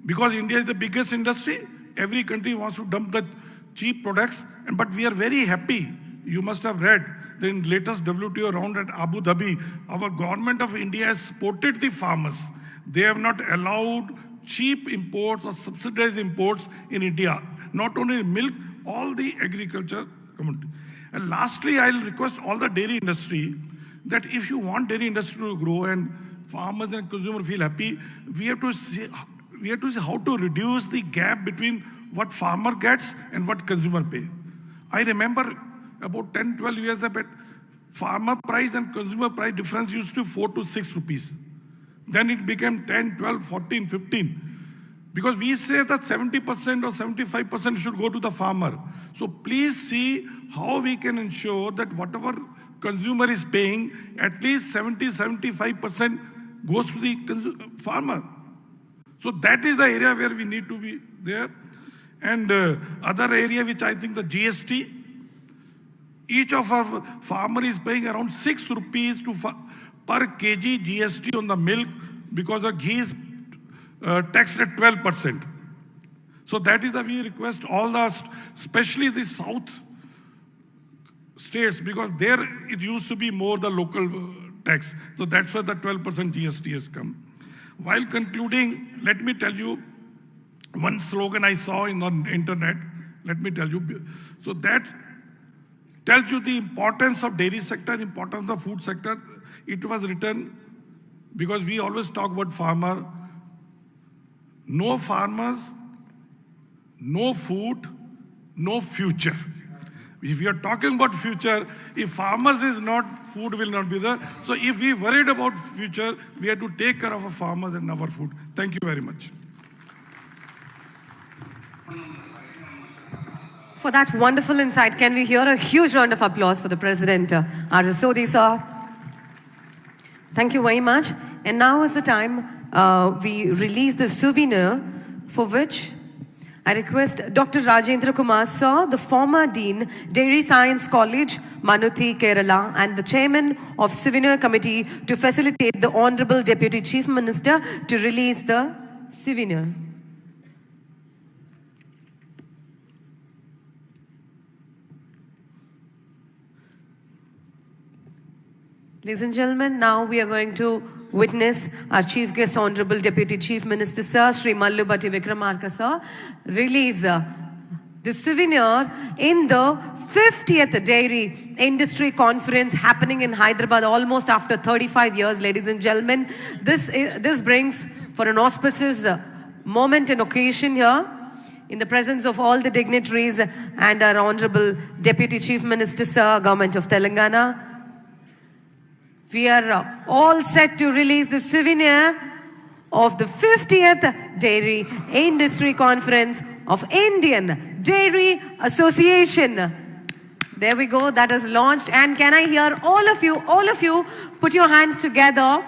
because India is the biggest industry, every country wants to dump the cheap products, but we are very happy. You must have read the latest WTO round at Abu Dhabi, our government of India has supported the farmers. They have not allowed cheap imports or subsidized imports in India. Not only milk, all the agriculture community. And lastly, I'll request all the dairy industry that if you want dairy industry to grow and farmers and consumers feel happy, we have to see how to reduce the gap between what farmer gets and what consumer pay. I remember about 10, 12 years back, farmer price and consumer price difference used to 4 to 6 rupees. Then it became 10, 12, 14, 15. Because we say that 70% or 75% should go to the farmer. So please see how we can ensure that whatever consumer is paying, at least 70, 75% goes to the farmer. So that is the area where we need to be there. And other area which I think the GST, each of our farmer is paying around 6 rupees per kg GST on the milk, because the ghee is taxed at 12%. So that is the we request all the, especially the south states, because there it used to be more the local tax. So that's why the 12% GST has come. While concluding, let me tell you one slogan I saw on the internet. Let me tell you. So that tells you the importance of dairy sector, importance of food sector. It was written because we always talk about farmer. No farmers, no food, no future. If we are talking about future, if farmers is not, food will not be there. So if we worried about future, we have to take care of our farmers and our food. Thank you very much. For that wonderful insight, can we hear a huge round of applause for the President, R. Sodhi, sir. Thank you very much. And now is the time we release the souvenir, for which I request Dr. Rajendra Kumar, sir, the former Dean, Dairy Science College, Manuthi, Kerala, and the Chairman of Souvenir Committee, to facilitate the Honorable Deputy Chief Minister to release the souvenir. Ladies and gentlemen, now we are going to witness our Chief Guest, Honorable Deputy Chief Minister, Sir, Sri.Mallu Batti Vikramarka, sir, release the souvenir in the 50th Dairy Industry Conference happening in Hyderabad almost after 35 years, ladies and gentlemen. This brings for an auspicious moment and occasion here in the presence of all the dignitaries and our Honorable Deputy Chief Minister, Sir, Government of Telangana. We are all set to release the souvenir of the 50th Dairy Industry Conference of Indian Dairy Association. There we go, that is launched. And can I hear all of you put your hands together.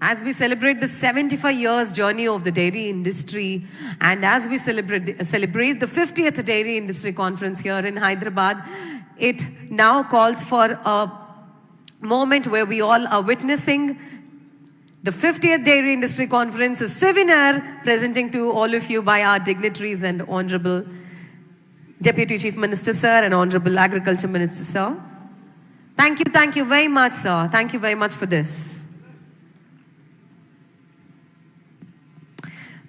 As we celebrate the 75 years journey of the dairy industry, and as we celebrate the 50th Dairy Industry Conference here in Hyderabad, it now calls for a moment where we all are witnessing the 50th Dairy Industry Conference, a souvenir presenting to all of you by our dignitaries and Honorable Deputy Chief Minister, Sir, and Honorable Agriculture Minister, Sir. Thank you very much, Sir. Thank you very much for this.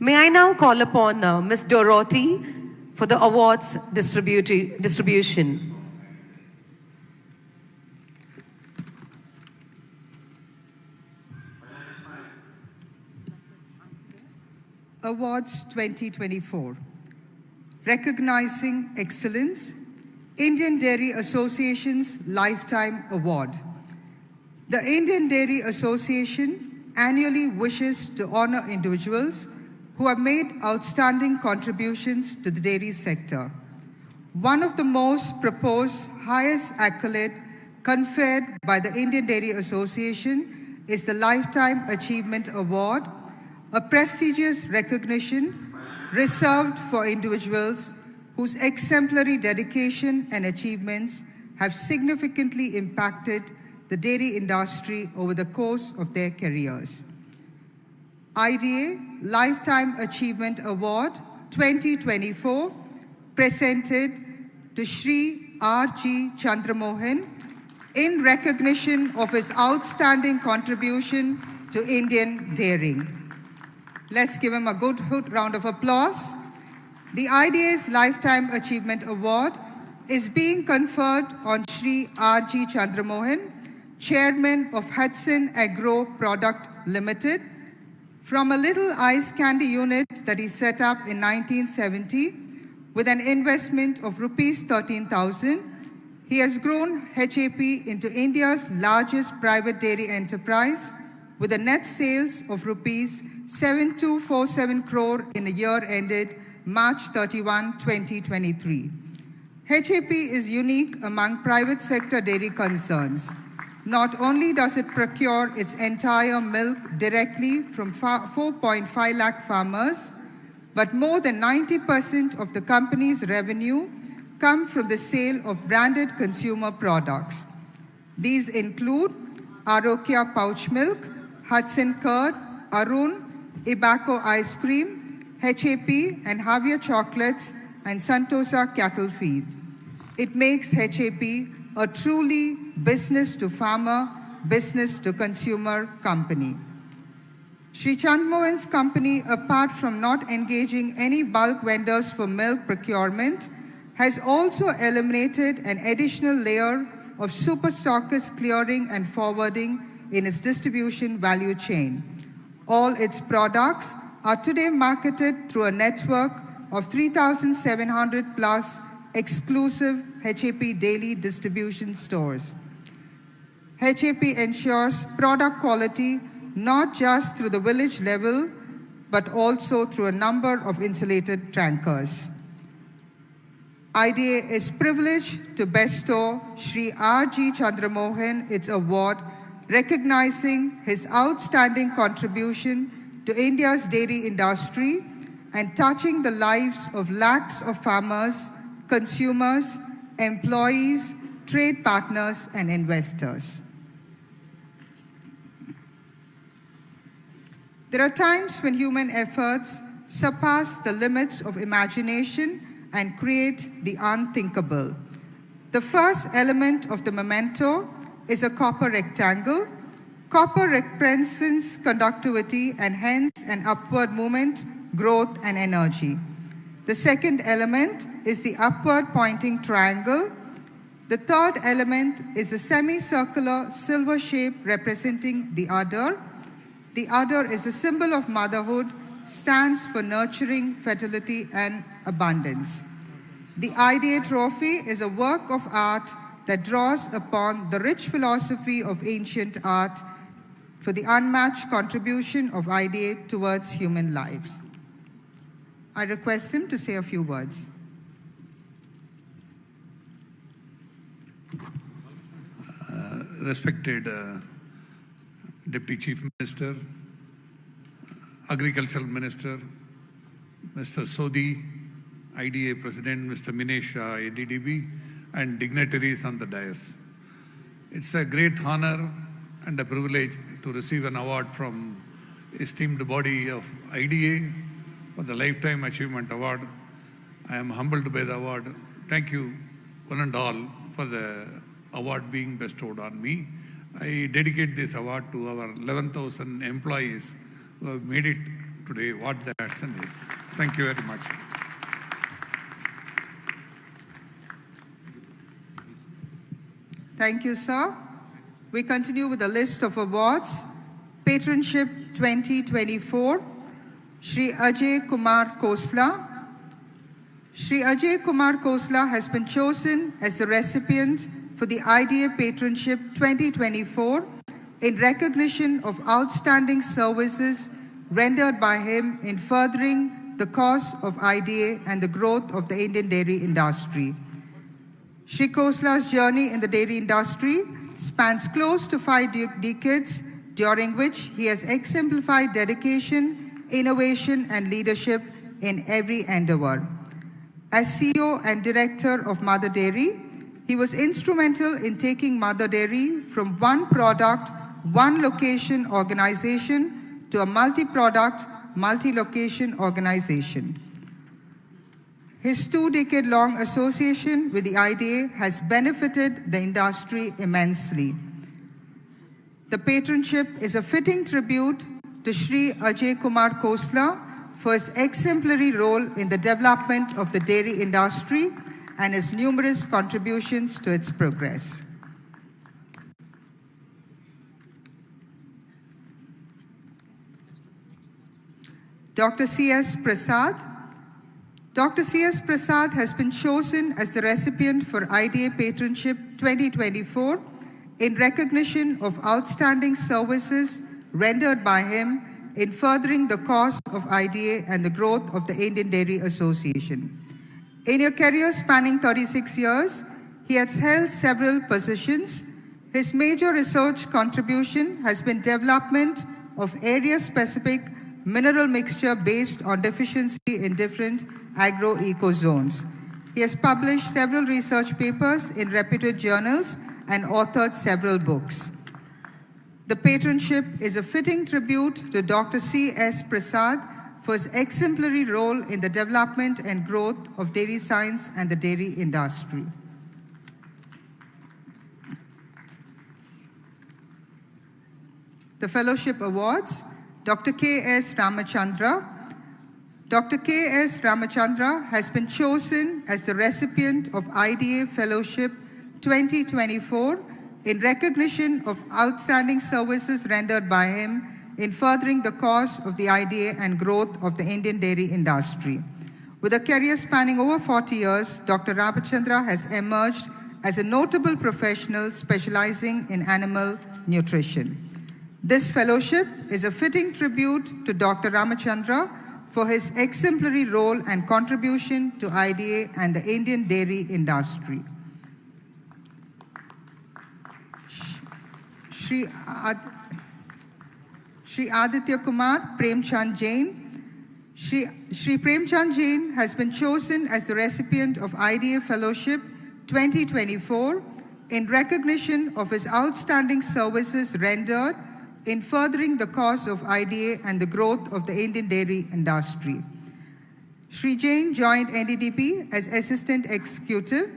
May I now call upon Ms. Dorothy for the awards distribution. Awards 2024. Recognizing Excellence, Indian Dairy Association's Lifetime Award. The Indian Dairy Association annually wishes to honor individuals who have made outstanding contributions to the dairy sector. One of the most proposed highest accolade conferred by the Indian Dairy Association is the Lifetime Achievement Award, a prestigious recognition reserved for individuals whose exemplary dedication and achievements have significantly impacted the dairy industry over the course of their careers. IDA Lifetime Achievement Award 2024 presented to Sri R.G. Chandramohan in recognition of his outstanding contribution to Indian dairying. Let's give him a good round of applause. The IDA's Lifetime Achievement Award is being conferred on Sri R.G. Chandramohan, Chairman of Hudson Agro Product Limited, from a little ice candy unit that he set up in 1970 with an investment of rupees 13,000. He has grown HAP into India's largest private dairy enterprise with a net sales of rupees 7247 crore in a year ended March 31, 2023. HAP is unique among private sector dairy concerns. Not only does it procure its entire milk directly from 4.5 lakh farmers, but more than 90% of the company's revenue come from the sale of branded consumer products. These include Arokya pouch milk, Hudson curd, Arun, Ibako ice cream, HAP and Javier chocolates, and Santosa cattle feed. It makes HAP a truly business-to-farmer, business-to-consumer company. Sri Chandramohan's company, apart from not engaging any bulk vendors for milk procurement, has also eliminated an additional layer of super stockist clearing and forwarding in its distribution value chain. All its products are today marketed through a network of 3,700 plus exclusive HAP daily distribution stores. HAP ensures product quality not just through the village level, but also through a number of insulated tankers. IDA is privileged to bestow Sri R.G. Chandramohan its award, recognizing his outstanding contribution to India's dairy industry and touching the lives of lakhs of farmers, consumers, employees, trade partners, and investors. There are times when human efforts surpass the limits of imagination and create the unthinkable. The first element of the memento is a copper rectangle. Copper represents conductivity and hence an upward movement, growth, and energy. The second element is the upward pointing triangle. The third element is the semicircular silver shape representing the udder. The udder is a symbol of motherhood, stands for nurturing, fertility, and abundance. The IDA trophy is a work of art that draws upon the rich philosophy of ancient art for the unmatched contribution of IDA towards human lives. I request him to say a few words. Respected Deputy Chief Minister, Agricultural Minister, Mr. Sodhi, IDA President, Mr. Minesh Shah, ADDB, and dignitaries on the dais. It's a great honor and a privilege to receive an award from esteemed body of IDA for the Lifetime Achievement Award. I am humbled by the award. Thank you, one and all, for the award being bestowed on me. I dedicate this award to our 11,000 employees who have made it today what the action is. Thank you very much. Thank you, sir. We continue with the list of awards. Patronship 2024, Shri Ajay Kumar Khosla. Shri Ajay Kumar Khosla has been chosen as the recipient for the IDA Patronship 2024 in recognition of outstanding services rendered by him in furthering the cause of IDA and the growth of the Indian dairy industry. Shri Khosla's journey in the dairy industry spans close to 5 decades, during which he has exemplified dedication, innovation, and leadership in every endeavor. As CEO and director of Mother Dairy, he was instrumental in taking Mother Dairy from one product, one location organization to a multi-product, multi-location organization. His 2-decade-long association with the IDA has benefited the industry immensely. The patronship is a fitting tribute to Shri Ajay Kumar Khosla for his exemplary role in the development of the dairy industry and his numerous contributions to its progress. Dr. C.S. Prasad. Dr. C.S. Prasad has been chosen as the recipient for IDA Patronship 2024 in recognition of outstanding services rendered by him in furthering the cause of IDA and the growth of the Indian Dairy Association. In a career spanning 36 years, he has held several positions. His major research contribution has been development of area-specific mineral mixture based on deficiency in different agro-eco zones. He has published several research papers in reputed journals and authored several books. The patronship is a fitting tribute to Dr. C.S. Prasad for his exemplary role in the development and growth of dairy science and the dairy industry. The Fellowship Awards, Dr. K.S. Ramachandra. Dr. K.S. Ramachandra has been chosen as the recipient of IDA Fellowship 2024 in recognition of outstanding services rendered by him in furthering the cause of the IDA and growth of the Indian dairy industry. With a career spanning over 40 years, Dr. Ramachandra has emerged as a notable professional specializing in animal nutrition. This fellowship is a fitting tribute to Dr. Ramachandra for his exemplary role and contribution to IDA and the Indian dairy industry. Shri Aditya Kumar Premchand Jain. Shri Premchand Jain has been chosen as the recipient of IDA Fellowship 2024 in recognition of his outstanding services rendered in furthering the cause of IDA and the growth of the Indian dairy industry. Shri Jain joined NDDP as Assistant Executive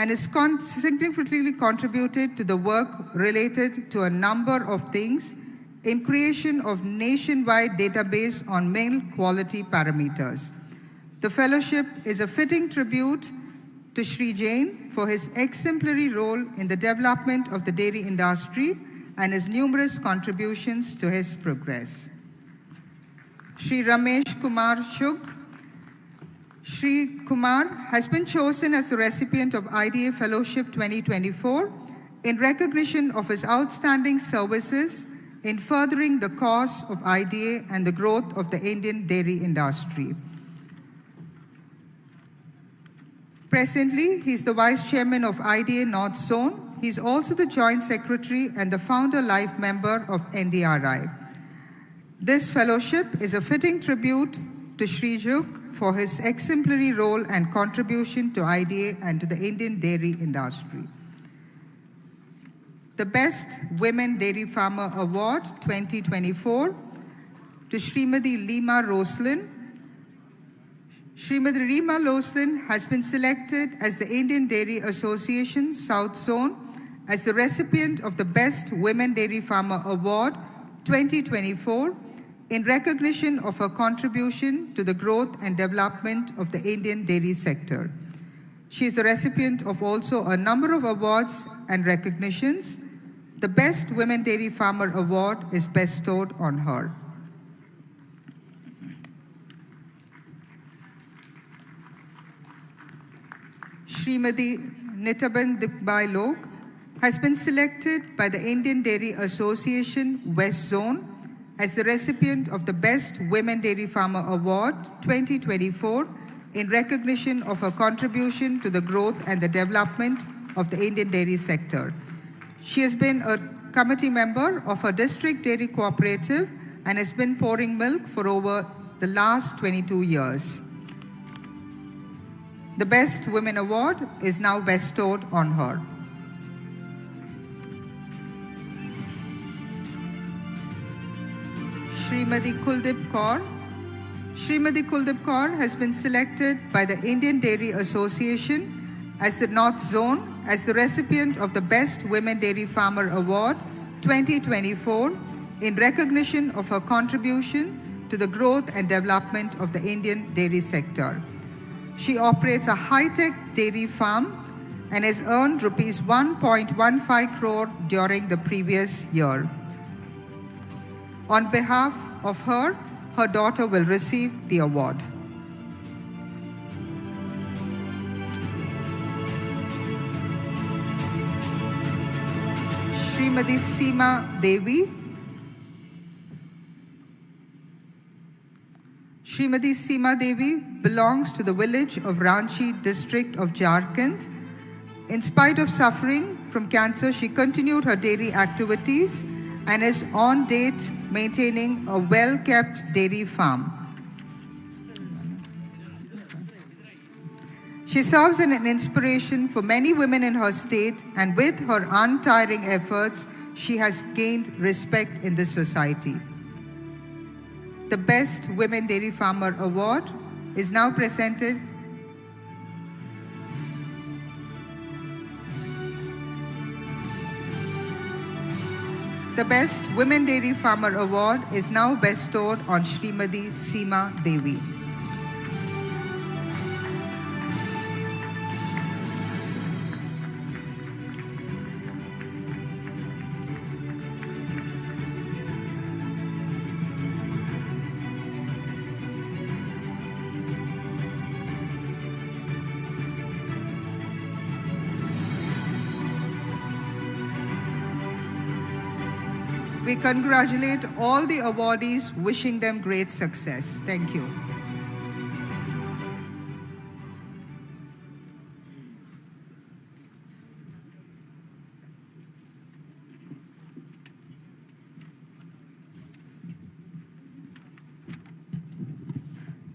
and has significantly contributed to the work related to a number of things in creation of nationwide database on milk quality parameters. The fellowship is a fitting tribute to Sri Jain for his exemplary role in the development of the dairy industry and his numerous contributions to his progress. Sri Ramesh Kumar Shuk. Sri Kumar has been chosen as the recipient of IDA Fellowship 2024 in recognition of his outstanding services in furthering the cause of IDA and the growth of the Indian dairy industry. Presently, he is the Vice Chairman of IDA North Zone. He is also the Joint Secretary and the Founder Life Member of NDRI. This fellowship is a fitting tribute to Sri Juk for his exemplary role and contribution to IDA and to the Indian dairy industry. The Best Women Dairy Farmer Award 2024 to Srimati Lima Roslin. Srimati Lima Roslin has been selected as the Indian Dairy Association South Zone as the recipient of the Best Women Dairy Farmer Award 2024 in recognition of her contribution to the growth and development of the Indian dairy sector. She is the recipient of also a number of awards and recognitions. The Best Women Dairy Farmer Award is bestowed on her. Srimati Nitaban Dikbai Lok has been selected by the Indian Dairy Association West Zone as the recipient of the Best Women Dairy Farmer Award 2024 in recognition of her contribution to the growth and the development of the Indian dairy sector. She has been a committee member of her district dairy cooperative and has been pouring milk for over the last 22 years. The Best Women Award is now bestowed on her. Srimati Kuldip Kaur. Srimati Kuldip Kaur has been selected by the Indian Dairy Association as the North Zone as the recipient of the Best Women Dairy Farmer Award 2024 in recognition of her contribution to the growth and development of the Indian dairy sector. She operates a high-tech dairy farm and has earned rupees 1.15 crore during the previous year. On behalf of her, her daughter will receive the award. Srimati Seema Devi. Srimati Seema Devi belongs to the village of Ranchi district of Jharkhand. In spite of suffering from cancer, she continued her dairy activities and is on date maintaining a well-kept dairy farm. She serves as an inspiration for many women in her state, and with her untiring efforts, she has gained respect in this society. The Best Women Dairy Farmer Award is now presented The Best Women Dairy Farmer Award is now bestowed on Srimati Seema Devi. We congratulate all the awardees, wishing them great success. Thank you.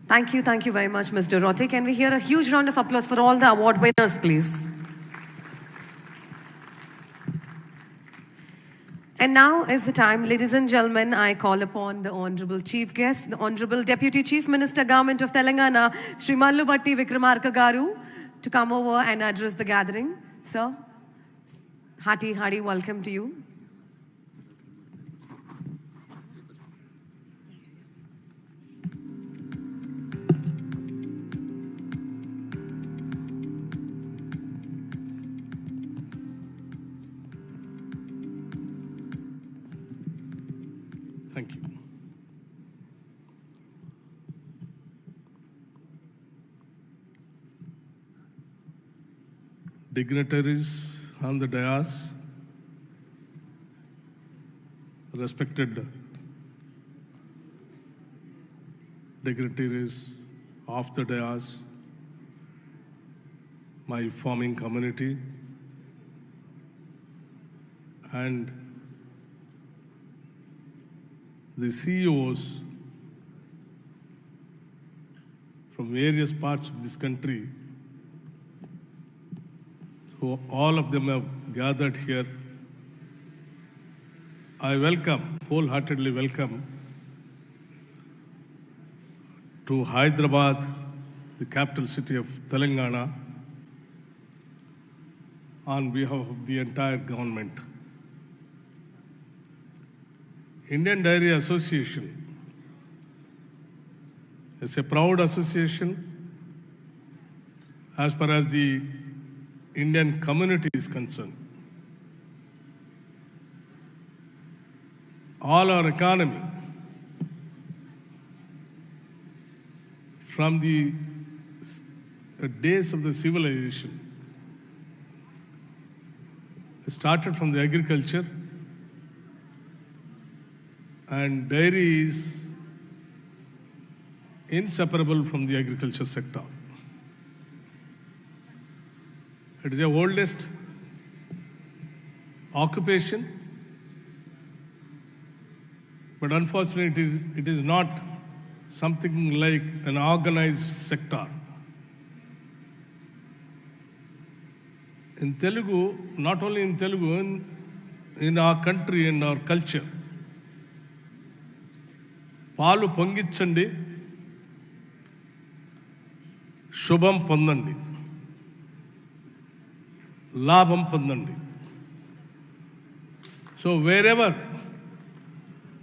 Thank you very much, Ms. Dorothy. Can we hear a huge round of applause for all the award winners, please? And now is the time, ladies and gentlemen, I call upon the Honorable Chief Guest, the Honorable Deputy Chief Minister, Government of Telangana, Sri.Mallu Batti Vikramarka Garu, to come over and address the gathering. Sir, hearty welcome to you. Thank you. Dignitaries on the dais, respected dignitaries of the dais, my farming community, and the CEOs from various parts of this country, who all of them have gathered here. I wholeheartedly welcome to Hyderabad, the capital city of Telangana, on behalf of the entire government. Indian Dairy Association is a proud association as far as the Indian community is concerned. All our economy, from the days of the civilization, started from the agriculture, and dairy is inseparable from the agriculture sector. It is the oldest occupation, but unfortunately it is not something like an organized sector. In Telugu, not only in Telugu, in our country and our culture, పాలు పొంగిచ్చండి, శుభం పొందండి, లాభం పొందండి. So wherever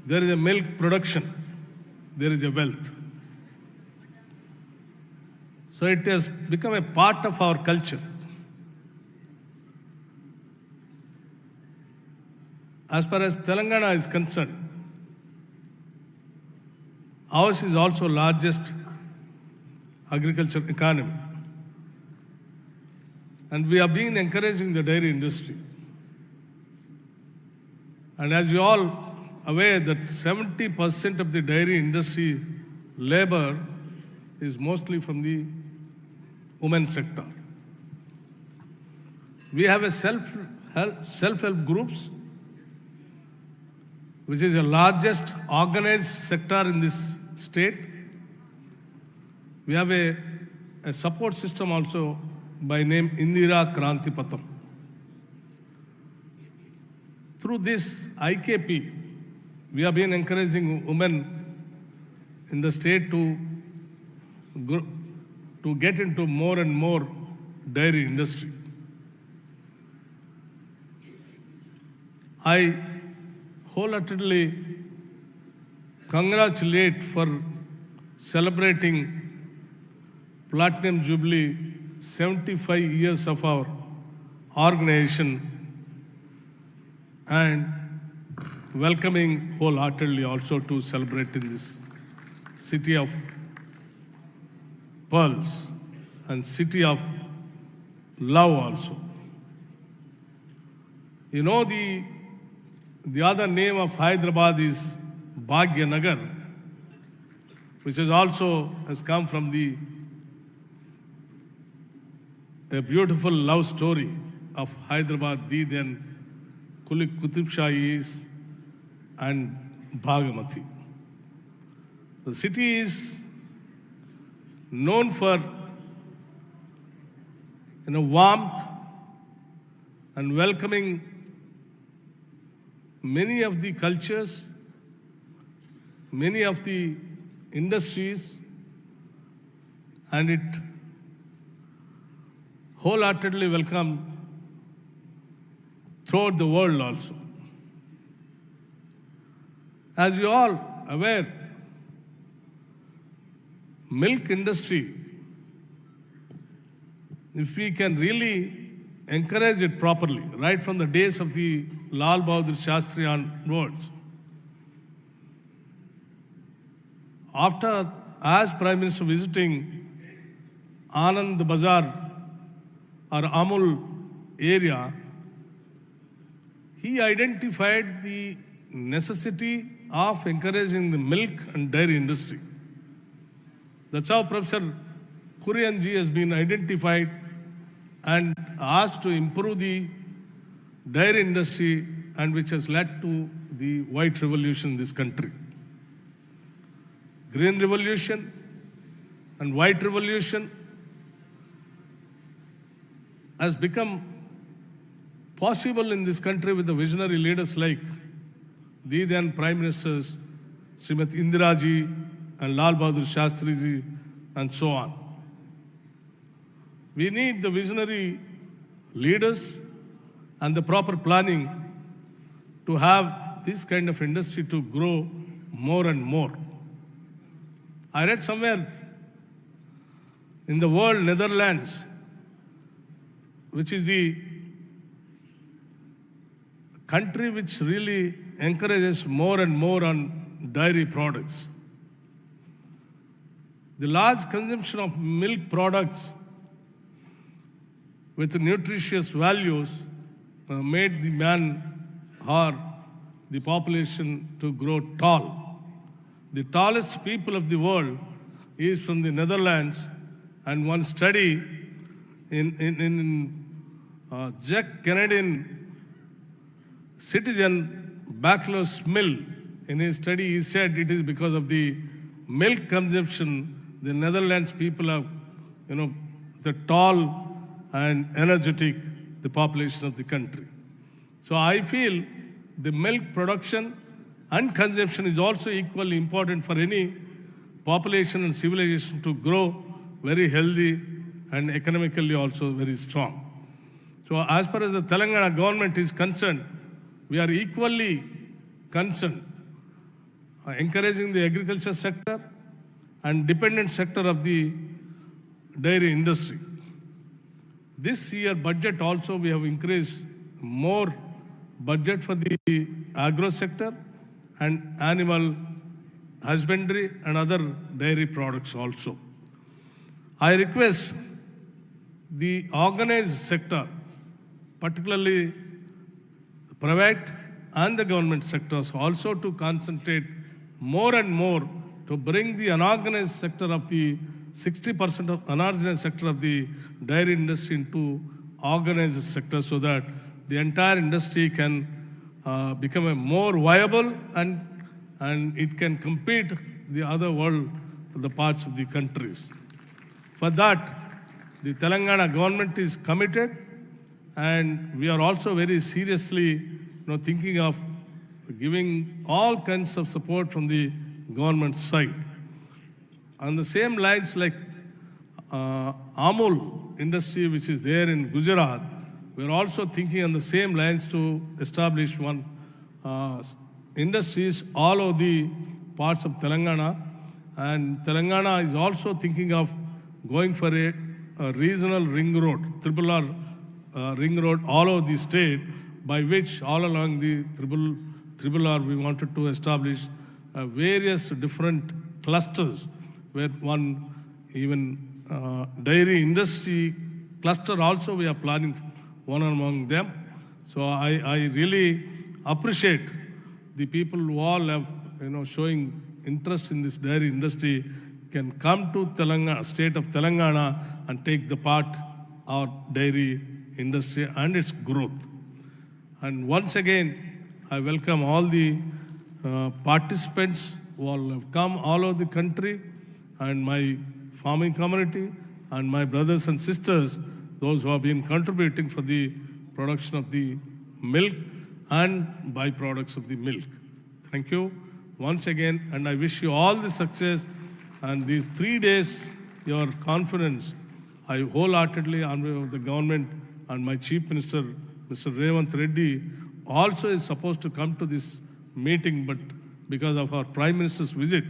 there is a milk production, there is a wealth. So it has become a part of our culture. As far as Telangana is concerned, ours is also largest agriculture economy. And we have been encouraging the dairy industry. And as you all aware that 70% of the dairy industry labor is mostly from the women sector. We have a self-help groups, which is the largest organized sector in this state. We have a support system also by name Indira Kranti Patham. Through this IKP, we have been encouraging women in the state to get into more and more dairy industry. I wholeheartedly congratulate for celebrating Platinum Jubilee 75 years of our organization and welcoming wholeheartedly also to celebrate in this city of pearls and city of love also. You know, the other name of Hyderabad is Bhagyanagar, which is also has come from a beautiful love story of Hyderabad, the then Kulik Qutub Shahis and Bhagamati. The city is known for warmth and welcoming many of the cultures, many of the industries, and it wholeheartedly welcome throughout the world also. As you all aware, milk industry, if we can really encourage it properly, right from the days of the Lal Bahadur Shastri onwards, after, as Prime Minister visiting Anand Bazar or Amul area, he identified the necessity of encouraging the milk and dairy industry. That's how Professor Kurianji has been identified and asked to improve the dairy industry, and which has led to the white revolution in this country. Green revolution and white revolution has become possible in this country with the visionary leaders like the then Prime Ministers, Srimati Indira Ji and Lal Bahadur Shastri Ji, and so on. We need the visionary leaders and the proper planning to have this kind of industry to grow more and more. I read somewhere in the world, Netherlands, which is the country which really encourages more and more on dairy products. The large consumption of milk products with nutritious values made the man or the population to grow tall. The tallest people of the world is from the Netherlands, and one study in Jack Canadian citizen Backless Mill, in his study he said it is because of the milk consumption the Netherlands people are, the tall and energetic, the population of the country. So I feel the milk production and consumption is also equally important for any population and civilization to grow very healthy and economically also very strong. So as far as the Telangana government is concerned, we are equally concerned encouraging the agriculture sector and dependent sector of the dairy industry. This year budget also we have increased more budget for the agro sector and animal husbandry and other dairy products also. I request the organized sector, particularly private and the government sectors, also to concentrate more and more to bring the unorganized sector of the 60% of unorganized sector of the dairy industry into organized sector, so that the entire industry can become a more viable and it can compete the other world, the parts of the countries. For that, the Telangana government is committed, and we are also very seriously thinking of giving all kinds of support from the government side. On the same lines like Amul industry, which is there in Gujarat, we are also thinking on the same lines to establish one industries all over the parts of Telangana. And Telangana is also thinking of going for a regional ring road, triple R ring road all over the state, by which all along the triple R we wanted to establish various different clusters, where one even dairy industry cluster also we are planning one among them. So I really appreciate the people who all have showing interest in this dairy industry can come to Telangana, state of Telangana, and take the part of dairy industry and its growth. And once again, I welcome all the participants who all have come all over the country, and my farming community, and my brothers and sisters, those who have been contributing for the production of the milk and byproducts of the milk. Thank you once again, and I wish you all the success. And these 3 days, your conference I wholeheartedly, on behalf of the government and my Chief Minister, Mr. Revanth Reddy, also is supposed to come to this meeting, but because of our Prime Minister's visit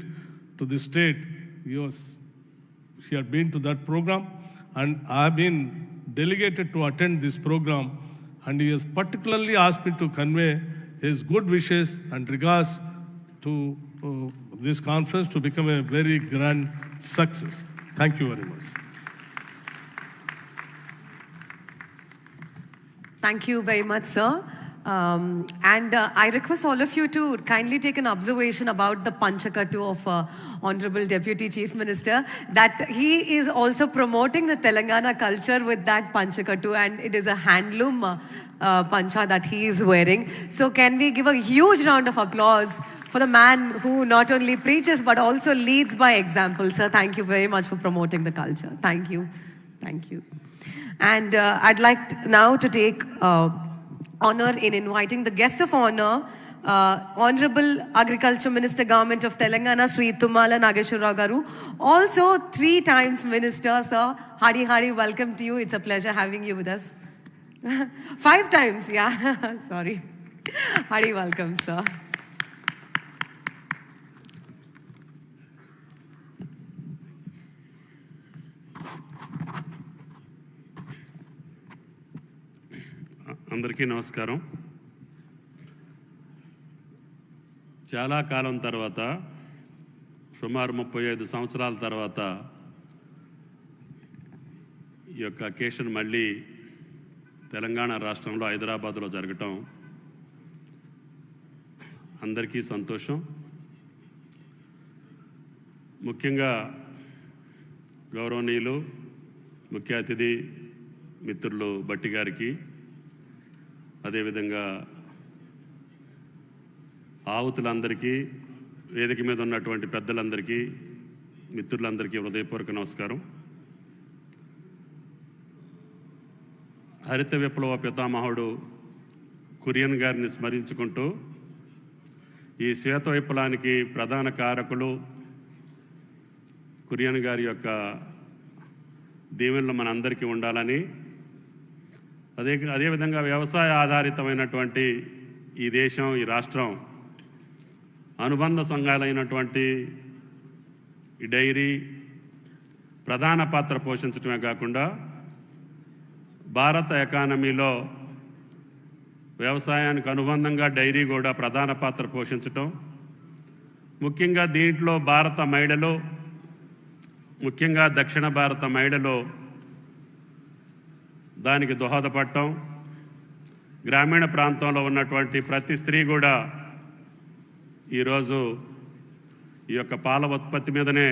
to the state, he had been to that program, and I have been delegated to attend this program, and he has particularly asked me to convey his good wishes and regards to this conference to become a very grand success. Thank you very much. Thank you very much, sir. I request all of you to kindly take an observation about the Panchakattu of Honorable Deputy Chief Minister, that he is also promoting the Telangana culture with that Panchakattu, and it is a handloom pancha that he is wearing. So can we give a huge round of applause for the man who not only preaches but also leads by example. Sir, thank you very much for promoting the culture. Thank you. Thank you. And I'd like now to take honor in inviting the guest of honor, Honorable Agriculture Minister, Government of Telangana, Sri.Mallu Nageshwarrao Garu. Also 3 times Minister, sir. Hari, welcome to you. It's a pleasure having you with us. 5 times, yeah. Sorry. Hari, welcome, sir. అందరికీ నమస్కారం. చాలా కాలం తర్వాత, సుమారు 35 సంవత్సరాల తర్వాత ఈ యొక్క occasion మళ్ళీ తెలంగాణ రాష్ట్రంలో హైదరాబాద్లో జరగటం అందరికీ సంతోషం. ముఖ్యంగా గౌరవనీయులు ముఖ్య అతిథి మిత్రులు బట్టి గారికి, అదేవిధంగా ఆహుతులందరికీ, వేదిక మీద ఉన్నటువంటి పెద్దలందరికీ, మిత్రులందరికీ హృదయపూర్వక నమస్కారం. హరిత విప్లవ పితామహుడు కురియన్ గారిని స్మరించుకుంటూ, ఈ శ్వేత విప్లవానికి ప్రధాన కారకులు కురియన్ గారి యొక్క దీవెనలు మనందరికీ ఉండాలని, అదేవిధంగా వ్యవసాయ ఆధారితమైనటువంటి ఈ దేశం, ఈ రాష్ట్రం అనుబంధ సంఘాలైనటువంటి ఈ డైరీ ప్రధాన పాత్ర పోషించడమే కాకుండా భారత ఎకానమీలో వ్యవసాయానికి అనుబంధంగా డైరీ కూడా ప్రధాన పాత్ర పోషించటం, ముఖ్యంగా దీంట్లో భారత మహిళలు, ముఖ్యంగా దక్షిణ భారత మహిళలు దానికి దోహదపడటం, గ్రామీణ ప్రాంతంలో ఉన్నటువంటి ప్రతి స్త్రీ కూడా ఈరోజు ఈ యొక్క పాల ఉత్పత్తి మీదనే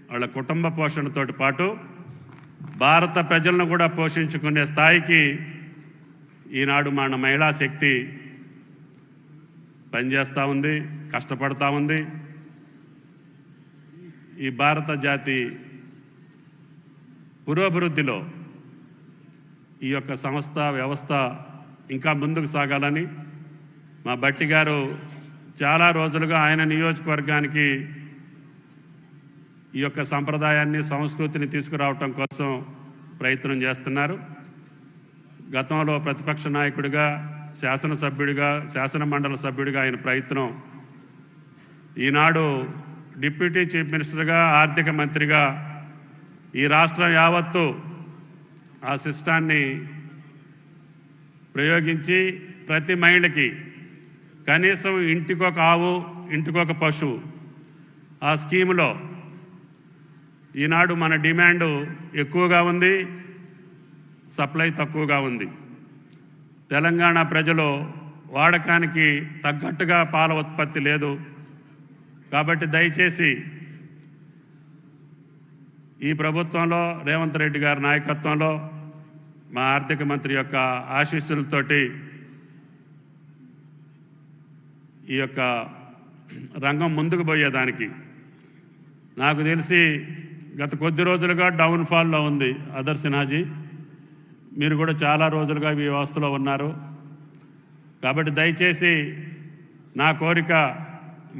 వాళ్ళ కుటుంబ పోషణతో పాటు భారత ప్రజలను కూడా పోషించుకునే స్థాయికి ఈనాడు మన మహిళా శక్తి పనిచేస్తూ ఉంది, కష్టపడతా ఉంది. ఈ భారత జాతి పురోభివృద్ధిలో ఈ యొక్క సంస్థ వ్యవస్థ ఇంకా ముందుకు సాగాలని మా బట్టి గారు చాలా రోజులుగా ఆయన నియోజకవర్గానికి ఈ యొక్క సంప్రదాయాన్ని, సంస్కృతిని తీసుకురావటం కోసం ప్రయత్నం చేస్తున్నారు. గతంలో ప్రతిపక్ష నాయకుడిగా, శాసనసభ్యుడిగా, శాసన మండలి సభ్యుడిగా ఆయన ప్రయత్నం, ఈనాడు డిప్యూటీ చీఫ్ మినిస్టర్గా, ఆర్థిక మంత్రిగా ఈ రాష్ట్రం యావత్తు ఆ సిస్టాన్ని ప్రయోగించి ప్రతి మహిళకి కనీసం ఇంటికొక ఆవు, ఇంటికొక పశువు ఆ స్కీములో ఈనాడు మన డిమాండ్ ఎక్కువగా ఉంది, సప్లై తక్కువగా ఉంది. తెలంగాణ ప్రజలు వాడకానికి తగ్గట్టుగా పాల ఉత్పత్తి లేదు. కాబట్టి దయచేసి ఈ ప్రభుత్వంలో రేవంత్ రెడ్డి గారి నాయకత్వంలో మా ఆర్థిక మంత్రి యొక్క ఆశీస్సులతోటి ఈ యొక్క రంగం ముందుకు పోయేదానికి, నాకు తెలిసి గత కొద్ది రోజులుగా డౌన్ఫాల్లో ఉంది. అదర్ సిన్హాజీ, మీరు కూడా చాలా రోజులుగా ఈ వ్యవస్థలో ఉన్నారు. కాబట్టి దయచేసి నా కోరిక,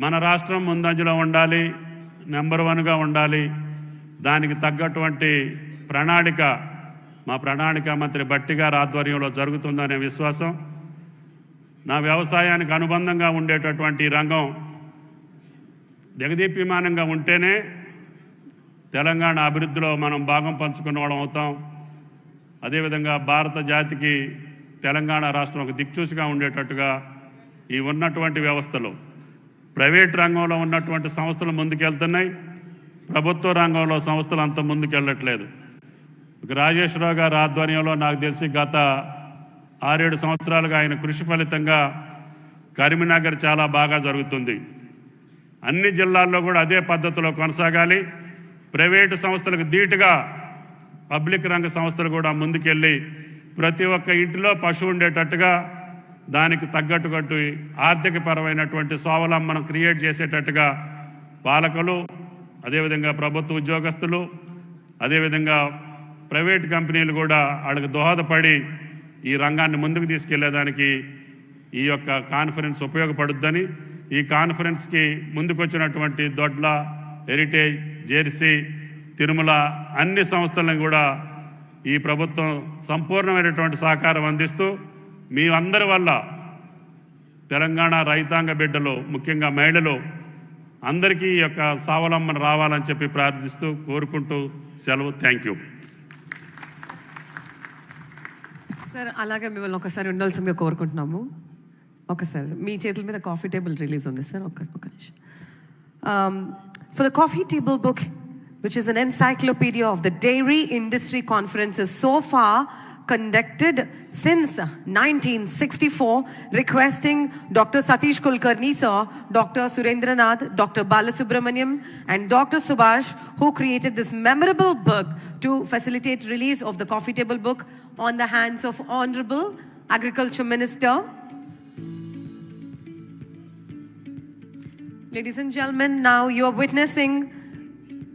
మన రాష్ట్రం ముందంజలో ఉండాలి, నెంబర్ 1గా ఉండాలి. దానికి తగ్గటువంటి ప్రణాళిక మా ప్రణాళిక మంత్రి బట్టి గారి ఆధ్వర్యంలో జరుగుతుందనే విశ్వాసం. నా వ్యవసాయానికి అనుబంధంగా ఉండేటటువంటి రంగం జగదీప్యమానంగా ఉంటేనే తెలంగాణ అభివృద్ధిలో మనం భాగం పంచుకున్న వాళ్ళం అవుతాం. అదేవిధంగా భారత జాతికి తెలంగాణ రాష్ట్రం ఒక దిక్చూసిగా ఉండేటట్టుగా ఈ ఉన్నటువంటి వ్యవస్థలు ప్రైవేట్ రంగంలో ఉన్నటువంటి సంస్థలు ముందుకెళ్తున్నాయి, ప్రభుత్వ రంగంలో సంస్థలు అంత ముందుకెళ్ళట్లేదు. రాజేశ్వరరావు గారి ఆధ్వర్యంలో నాకు తెలిసి గత 6-7 సంవత్సరాలుగా ఆయన కృషి ఫలితంగా కరీంనగర్ చాలా బాగా జరుగుతుంది. అన్ని జిల్లాల్లో కూడా అదే పద్ధతిలో కొనసాగాలి. ప్రైవేటు సంస్థలకు ధీటుగా పబ్లిక్ రంగ సంస్థలు కూడా ముందుకెళ్ళి ప్రతి ఒక్క ఇంటిలో పశువు ఉండేటట్టుగా దానికి తగ్గట్టుగట్టు ఆర్థికపరమైనటువంటి స్వావలంబనం క్రియేట్ చేసేటట్టుగా పాలకులు, అదేవిధంగా ప్రభుత్వ ఉద్యోగస్తులు, అదేవిధంగా ప్రైవేట్ కంపెనీలు కూడా వాళ్ళకి దోహదపడి ఈ రంగాన్ని ముందుకు తీసుకెళ్లేదానికి ఈ యొక్క కాన్ఫరెన్స్ ఉపయోగపడుద్దని, ఈ కాన్ఫరెన్స్కి ముందుకొచ్చినటువంటి దొడ్ల, హెరిటేజ్, జెర్సీ, తిరుమల అన్ని సంస్థలను కూడా ఈ ప్రభుత్వం సంపూర్ణమైనటువంటి సహకారం అందిస్తూ మీ అందరి వల్ల తెలంగాణ రైతాంగ బిడ్డలు, ముఖ్యంగా మహిళలు అందరికీ ఈ యొక్క స్వావలంబన రావాలని చెప్పి ప్రార్థిస్తూ కోరుకుంటూ సెలవు. Thank you sir. అలాగే మిమ్మల్ని ఒకసారి ఉండాల్సిందిగా కోరుకుంటున్నాము. ఒకసారి మీ చేతుల మీద కాఫీ టేబుల్ రిలీజ్ ఉంది సార్. ఒక నిమిషం. For the coffee table book, which is an encyclopedia of the dairy industry conferences so far conducted since 1964, requesting Dr. Satish Kulkarni sir, Dr. Surendranath, Dr. Balasubramaniam and Dr. Subhash, who created this memorable book to facilitate release of the coffee table book on the hands of Hon'ble Agriculture Minister. Ladies and gentlemen, now you are witnessing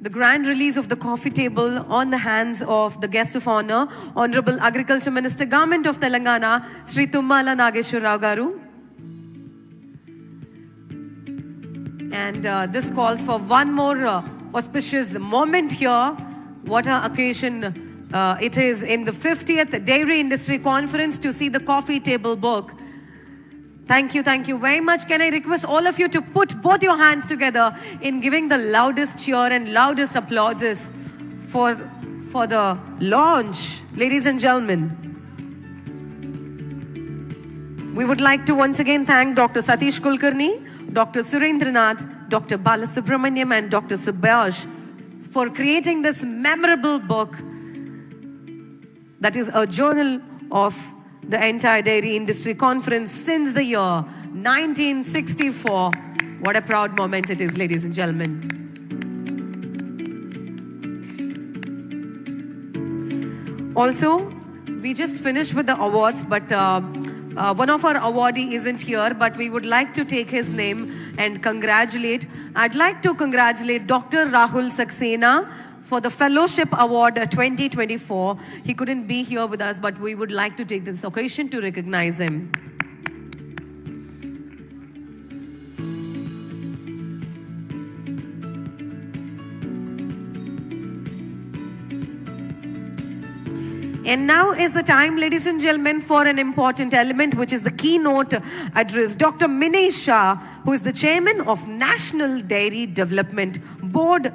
the grand release of the coffee table on the hands of the guest of honor, Honorable Agriculture Minister, Government of Telangana, Sri.Mallu Nageshwar Garu. And this calls for one more auspicious moment here. What an occasion it is in the 50th Dairy Industry Conference to see the coffee table book. Thank you very much. Can I request all of you to put both your hands together in giving the loudest cheer and loudest applauses for the launch, ladies and gentlemen. We would like to once again thank Dr. Satish Kulkarni, Dr. Surendranath, Dr. Balasubramaniam and Dr. Subhash for creating this memorable book that is a journal of the entire dairy industry conference since the year 1964. What a proud moment it is, ladies and gentlemen. Also, we just finished with the awards, but one of our awardee isn't here, but we would like to take his name and congratulate. I'd like to congratulate Dr. Rahul Saxena for the Fellowship Award 2024. He couldn't be here with us, but we would like to take this occasion to recognize him. And now is the time, ladies and gentlemen, for an important element, which is the keynote address. Dr. Minesh Shah, who is the chairman of National Dairy Development Board,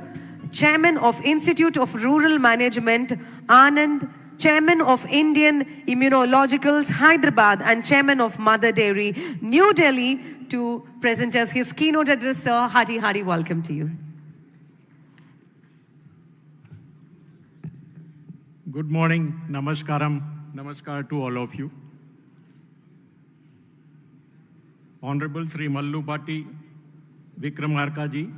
Chairman of Institute of Rural Management, Anand, Chairman of Indian Immunologicals, Hyderabad, and Chairman of Mother Dairy, New Delhi, to present us his keynote address. Sir, hearty welcome to you. Good morning, namaskaram, namaskar to all of you. Honorable Sri.Mallu Batti, Vikramarka ji,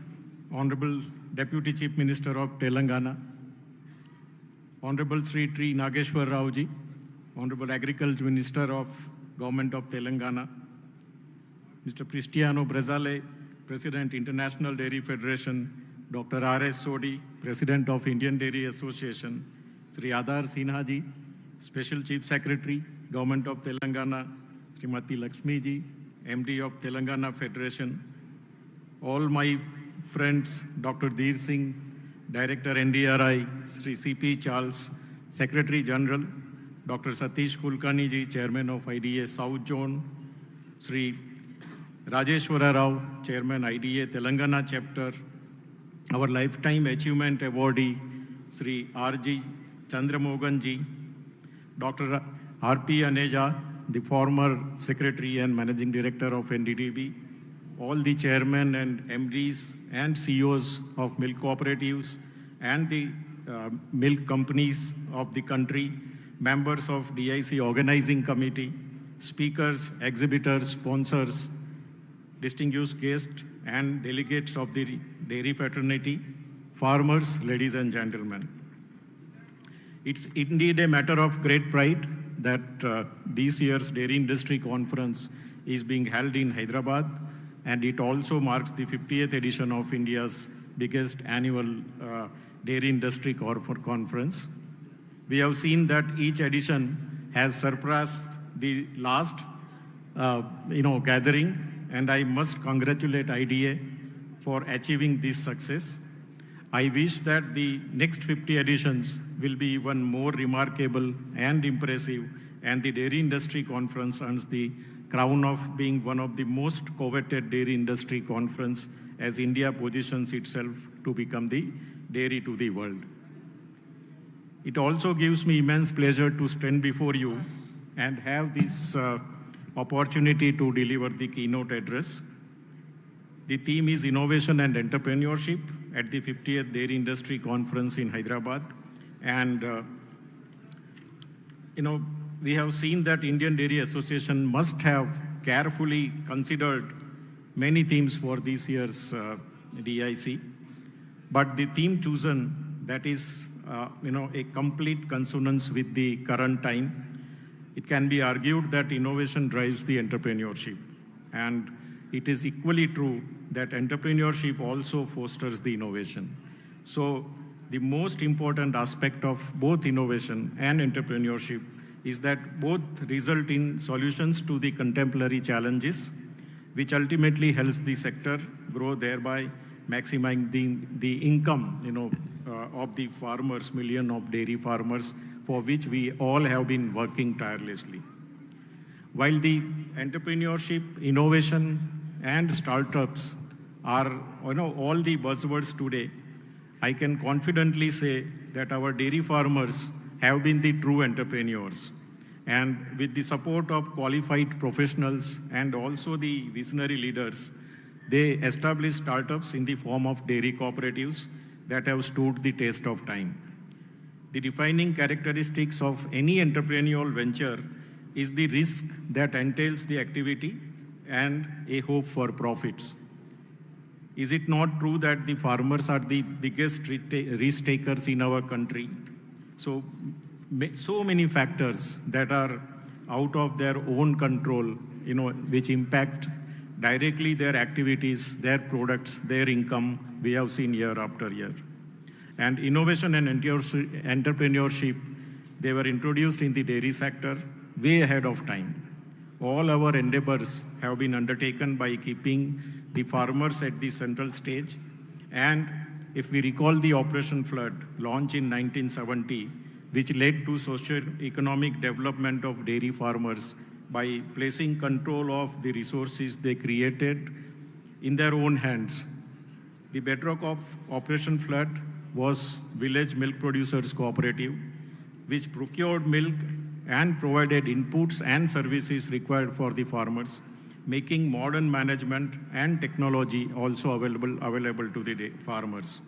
Honorable Deputy Chief Minister of Telangana, Honorable Sri Nageshwar Rao ji, Honorable Agriculture Minister of Government of Telangana, Mr. Cristiano Brazale, President International Dairy Federation, Dr. R.S. Sodi, President of Indian Dairy Association, Sri Adar Sinha ji, Special Chief Secretary, Government of Telangana, Srimati Lakshmi ji, MD of Telangana Federation, all my friends, Dr. Dheer Singh, Director NDRI, Sri C.P. Charles, Secretary General, Dr. Satish Kulkarni ji, Chairman of IDA South Zone, Sri Rajeshwara Rao, Chairman IDA Telangana Chapter, our Lifetime Achievement Awardee, Sri R.G. Chandramogan ji, Dr. R.P. Aneja, the former Secretary and Managing Director of NDDB, all the chairmen and MDs and CEOs of milk cooperatives and the milk companies of the country, members of DIC organizing committee, speakers, exhibitors, sponsors, distinguished guests and delegates of the dairy fraternity, farmers, ladies and gentlemen. It's indeed a matter of great pride that this year's Dairy Industry Conference is being held in Hyderabad, and it also marks the 50th edition of India's biggest annual Dairy Industry Conference. We have seen that each edition has surpassed the last gathering, and I must congratulate IDA for achieving this success. I wish that the next 50 editions will be even more remarkable and impressive, and the Dairy Industry Conference earns the crown of being one of the most coveted dairy industry conference as India positions itself to become the dairy to the world. It also gives me immense pleasure to stand before you and have this opportunity to deliver the keynote address. The theme is Innovation and Entrepreneurship at the 50th Dairy Industry Conference in Hyderabad. And, we have seen that Indian Dairy Association must have carefully considered many themes for this year's DIC. But the theme chosen, that is, a complete consonance with the current time. It can be argued that innovation drives the entrepreneurship. And it is equally true that entrepreneurship also fosters the innovation. So the most important aspect of both innovation and entrepreneurship is that both result in solutions to the contemporary challenges, which ultimately helps the sector grow, thereby maximizing the income of the farmers, million of dairy farmers, for which we all have been working tirelessly. While the entrepreneurship, innovation, and startups are all the buzzwords today, I can confidently say that our dairy farmers have been the true entrepreneurs. And with the support of qualified professionals and also the visionary leaders, they established startups in the form of dairy cooperatives that have stood the test of time. The defining characteristics of any entrepreneurial venture is the risk that entails the activity and a hope for profits. Is it not true that the farmers are the biggest risk takers in our country? So many factors that are out of their own control, which impact directly their activities, their products, their income, we have seen year after year. And innovation and entrepreneurship, they were introduced in the dairy sector way ahead of time. All our endeavors have been undertaken by keeping the farmers at the central stage. And if we recall the Operation Flood, launched in 1970, which led to socio-economic development of dairy farmers by placing control of the resources they created in their own hands. The bedrock of Operation Flood was Village Milk Producers Cooperative, which procured milk and provided inputs and services required for the farmers, making modern management and technology also available to the farmers.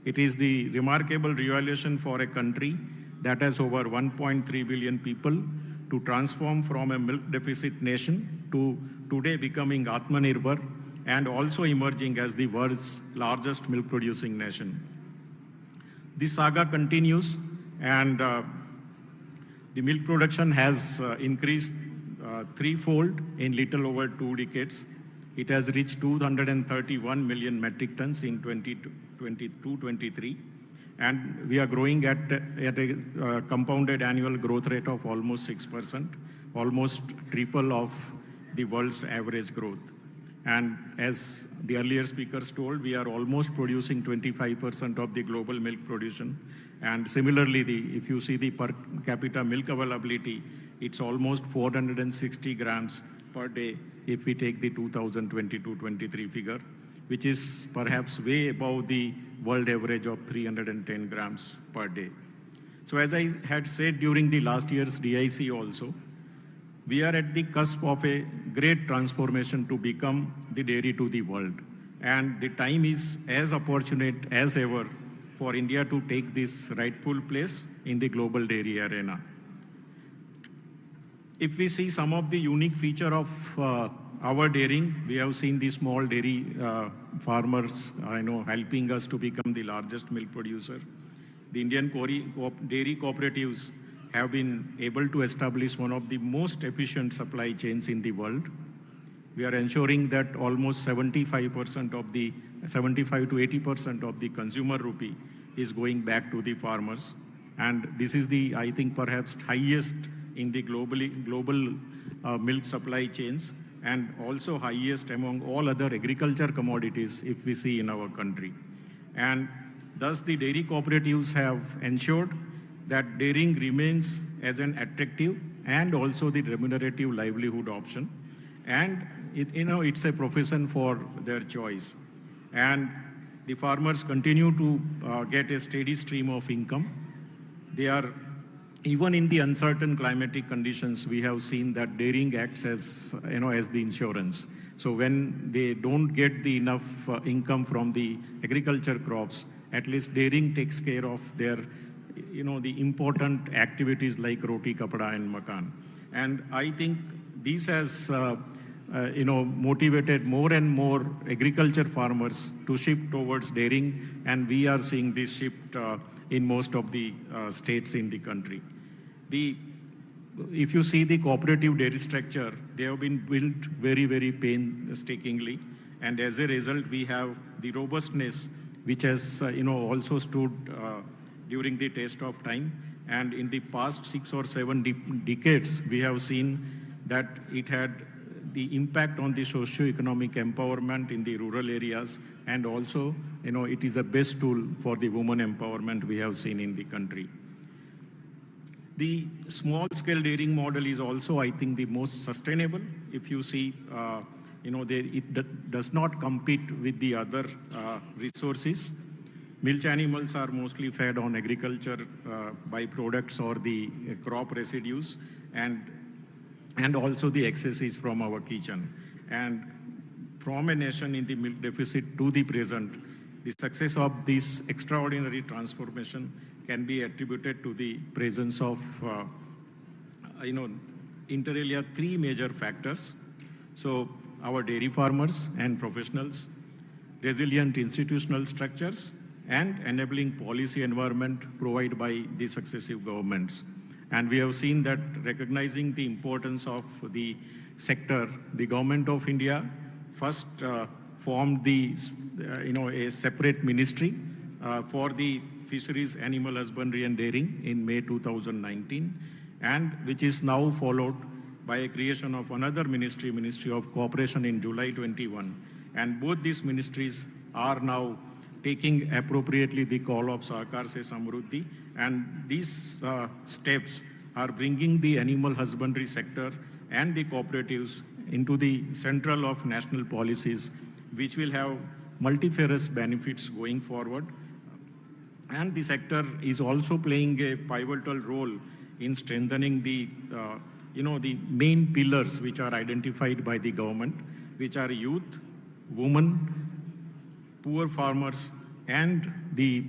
It is the remarkable revolution for a country that has over 1.3 billion people to transform from a milk deficit nation to today becoming Atmanirbhar and also emerging as the world's largest milk producing nation. This saga continues, and the milk production has increased threefold in little over 2 decades. It has reached 231 million metric tons in 2022-23. And we are growing at a compounded annual growth rate of almost 6%, almost triple of the world's average growth. And as the earlier speakers told, we are almost producing 25% of the global milk production. And similarly, if you see the per capita milk availability, it's almost 460 grams per day if we take the 2022-23 figure, which is perhaps way above the world average of 310 grams per day. So as I had said during the last year's DIC also, we are at the cusp of a great transformation to become the dairy to the world. And the time is as opportune as ever for India to take this rightful place in the global dairy arena. If we see some of the unique feature of our dairying, we have seen the small dairy farmers helping us to become the largest milk producer. The Indian dairy cooperatives have been able to establish one of the most efficient supply chains in the world. We are ensuring that almost 75 to 80% of the consumer rupee is going back to the farmers. And this is the, I think, perhaps highest in the global milk supply chains, and also highest among all other agriculture commodities if we see in our country. And thus the dairy cooperatives have ensured that dairying remains as an attractive and also the remunerative livelihood option. And it's a profession for their choice. And the farmers continue to get a steady stream of income. They are, even in the uncertain climatic conditions, we have seen that dairying acts as, as the insurance. So when they don't get the enough income from the agriculture crops, at least dairying takes care of their, the important activities like roti, kapda, and makan. And I think this has, motivated more and more agriculture farmers to shift towards dairying, and we are seeing this shift in most of the states in the country. If you see the cooperative dairy structure, they have been built very, very painstakingly, and as a result, we have the robustness which has, also stood during the test of time. And in the past 6 or 7 decades, we have seen that it had the impact on the socio-economic empowerment in the rural areas, and also, it is the best tool for the women empowerment we have seen in the country. The small-scale dairying model is also, I think, the most sustainable. If you see, it does not compete with the other resources. Milch animals are mostly fed on agriculture byproducts or the crop residues, and also the excesses from our kitchen. And from a nation in the milk deficit to the present, the success of this extraordinary transformation can be attributed to the presence of, inter alia, 3 major factors. So our dairy farmers and professionals, resilient institutional structures, and enabling policy environment provided by the successive governments. And we have seen that, recognizing the importance of the sector, the Government of India first formed a separate ministry for the fisheries, animal husbandry and dairying in May 2019, and which is now followed by a creation of another ministry, Ministry of Cooperation, in July 21. And both these ministries are now taking appropriately the call of Sahakar Se Samruddhi, and these steps are bringing the animal husbandry sector and the cooperatives into the central of national policies, which will have multifarious benefits going forward. And the sector is also playing a pivotal role in strengthening the, the main pillars which are identified by the government, which are youth, women, poor farmers, and the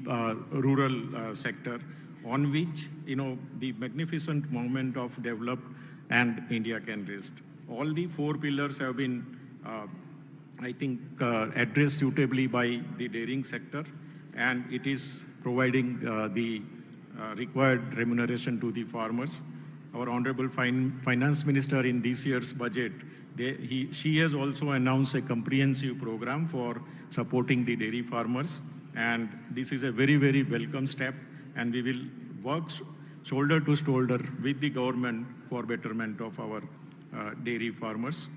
rural sector, on which, the magnificent moment of developed and India can rest. All the 4 pillars have been, I think, addressed suitably by the dairying sector, and it is providing the required remuneration to the farmers. Our Honorable Finance Minister in this year's budget, she has also announced a comprehensive program for supporting the dairy farmers, and this is a very, very welcome step, and we will work shoulder to shoulder with the government for betterment of our dairy farmers.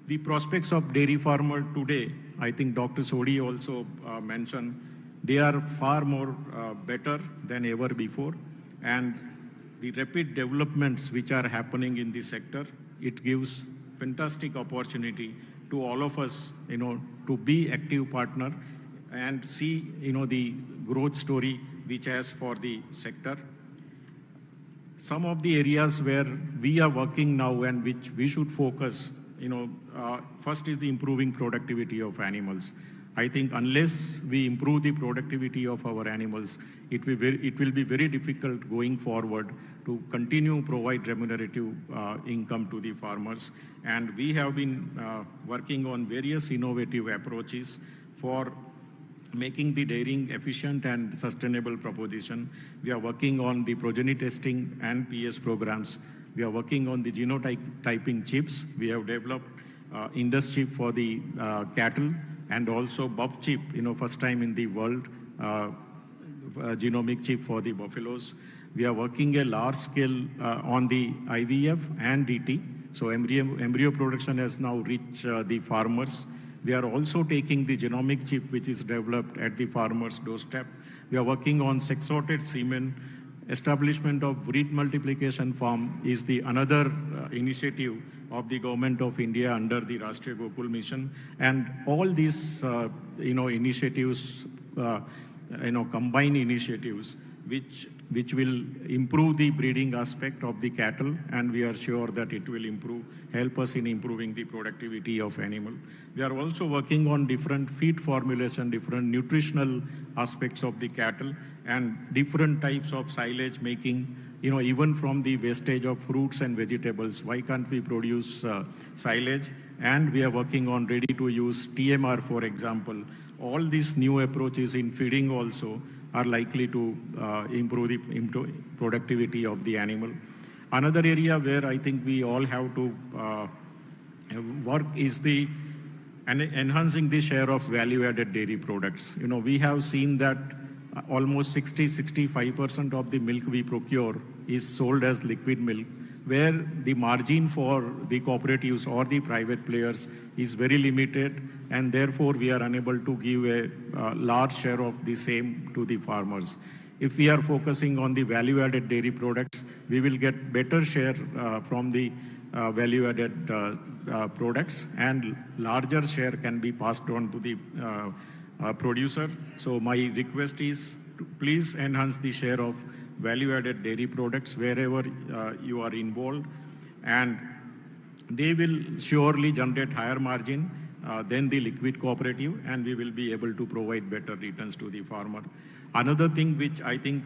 The prospects of dairy farmer today, I think Dr. Sodi also mentioned, they are far more better than ever before. And the rapid developments which are happening in this sector, it gives fantastic opportunity to all of us, to be active partner and see, the growth story which has for the sector. Some of the areas where we are working now and which we should focus, first is the improving productivity of animals. I think unless we improve the productivity of our animals, it will be very difficult going forward to continue provide remunerative income to the farmers. And we have been working on various innovative approaches for making the dairying efficient and sustainable proposition. We are working on the progeny testing and PS programs. We are working on the genotyping chips. We have developed Indus chip for the cattle and also Buff chip, first time in the world, genomic chip for the buffaloes. We are working a large scale on the IVF and DT. So embryo production has now reached the farmers. We are also taking the genomic chip which is developed at the farmer's doorstep. We are working on sex-sorted semen. Establishment of breed multiplication farm is the another initiative of the government of India under the Rashtriya Gokul Mission. And all these, initiatives, combined initiatives, which will improve the breeding aspect of the cattle, and we are sure that it will help us in improving the productivity of animal. We are also working on different feed formulation, different nutritional aspects of the cattle, and different types of silage making, even from the wastage of fruits and vegetables. Why can't we produce silage? And we are working on ready-to-use TMR, for example. All these new approaches in feeding also are likely to improve the productivity of the animal. Another area where I think we all have to work is the enhancing the share of value-added dairy products. We have seen that almost 60-65% of the milk we procure is sold as liquid milk, where the margin for the cooperatives or the private players is very limited, and therefore we are unable to give a large share of the same to the farmers. If we are focusing on the value-added dairy products, we will get better share from the value-added products, and larger share can be passed on to the producer. So my request is to please enhance the share of value-added dairy products wherever you are involved, and they will surely generate higher margin than the liquid cooperative, and we will be able to provide better returns to the farmer. Another thing which I think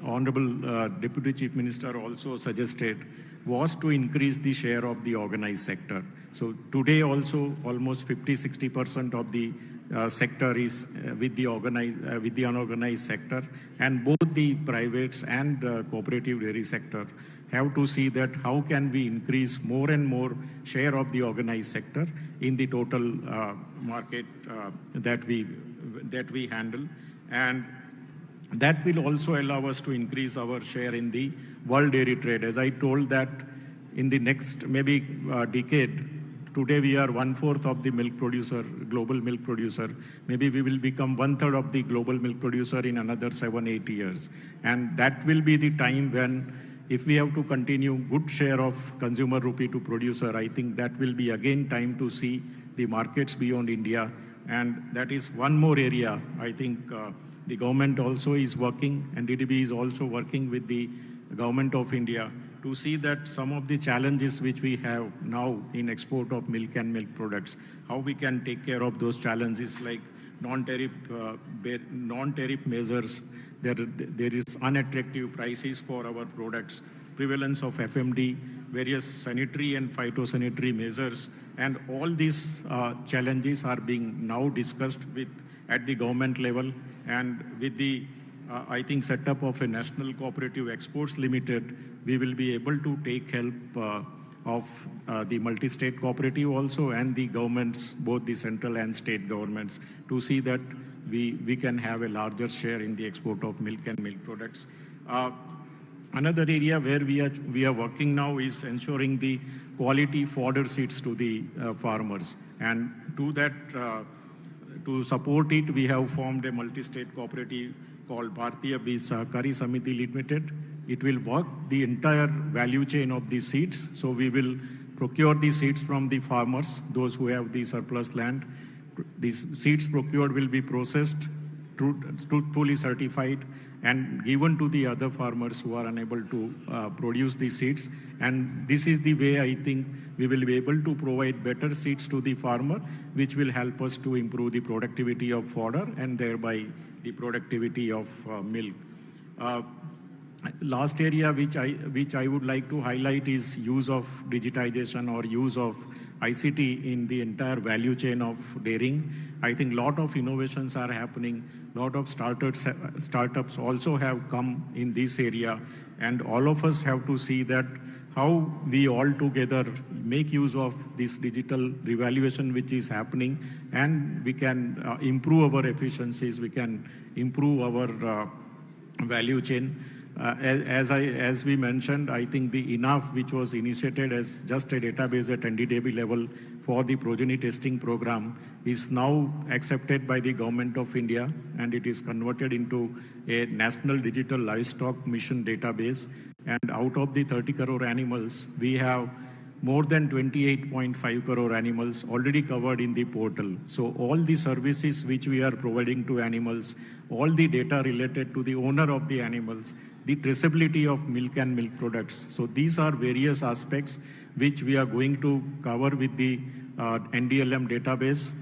Honorable Deputy Chief Minister also suggested was to increase the share of the organized sector. So today also almost 50-60% of the sector is with the unorganized sector, and both the privates and cooperative dairy sector have to see that how can we increase more and more share of the organized sector in the total market that we handle, and that will also allow us to increase our share in the world dairy trade. As I told that in the next maybe decade, today we are 1/4 of the milk producer, global milk producer. Maybe we will become 1/3 of the global milk producer in another 7-8 years. And that will be the time when, if we have to continue good share of consumer rupee to producer, I think that will be again time to see the markets beyond India. And that is one more area I think the government also is working, and DDB is also working with the government of India to see that some of the challenges which we have now in export of milk and milk products, how we can take care of those challenges like non-tariff measures. There is unattractive prices for our products, prevalence of FMD, various sanitary and phytosanitary measures, and all these challenges are being now discussed at the government level, and with the I think setup of a National Cooperative Exports Limited, we will be able to take help of the multi-state cooperative also, and the governments, both the central and state governments, to see that we can have a larger share in the export of milk and milk products. Another area where we are working now is ensuring the quality fodder seeds to the farmers. And to that, to support it, we have formed a multi-state cooperative called Bhartiya Bij Sahkari Samiti Limited. It will work the entire value chain of the seeds. So we will procure the seeds from the farmers, those who have the surplus land. These seeds procured will be processed, truthfully certified, and given to the other farmers who are unable to produce the seeds. And this is the way I think we will be able to provide better seeds to the farmer, which will help us to improve the productivity of fodder and thereby the productivity of milk. Last area which I would like to highlight is use of digitization or use of ICT in the entire value chain of dairying. I think a lot of innovations are happening. A lot of startups also have come in this area, and all of us have to see that how we all together make use of this digital revaluation which is happening, and we can improve our efficiencies, we can improve our value chain. As we mentioned, I think the ENAF, which was initiated as just a database at NDDB level for the progeny testing program, is now accepted by the Government of India, and it is converted into a National Digital Livestock Mission database. And out of the 30 crore animals, we have more than 28.5 crore animals already covered in the portal. So all the services which we are providing to animals, all the data related to the owner of the animals, the traceability of milk and milk products. So these are various aspects which we are going to cover with the NDLM database.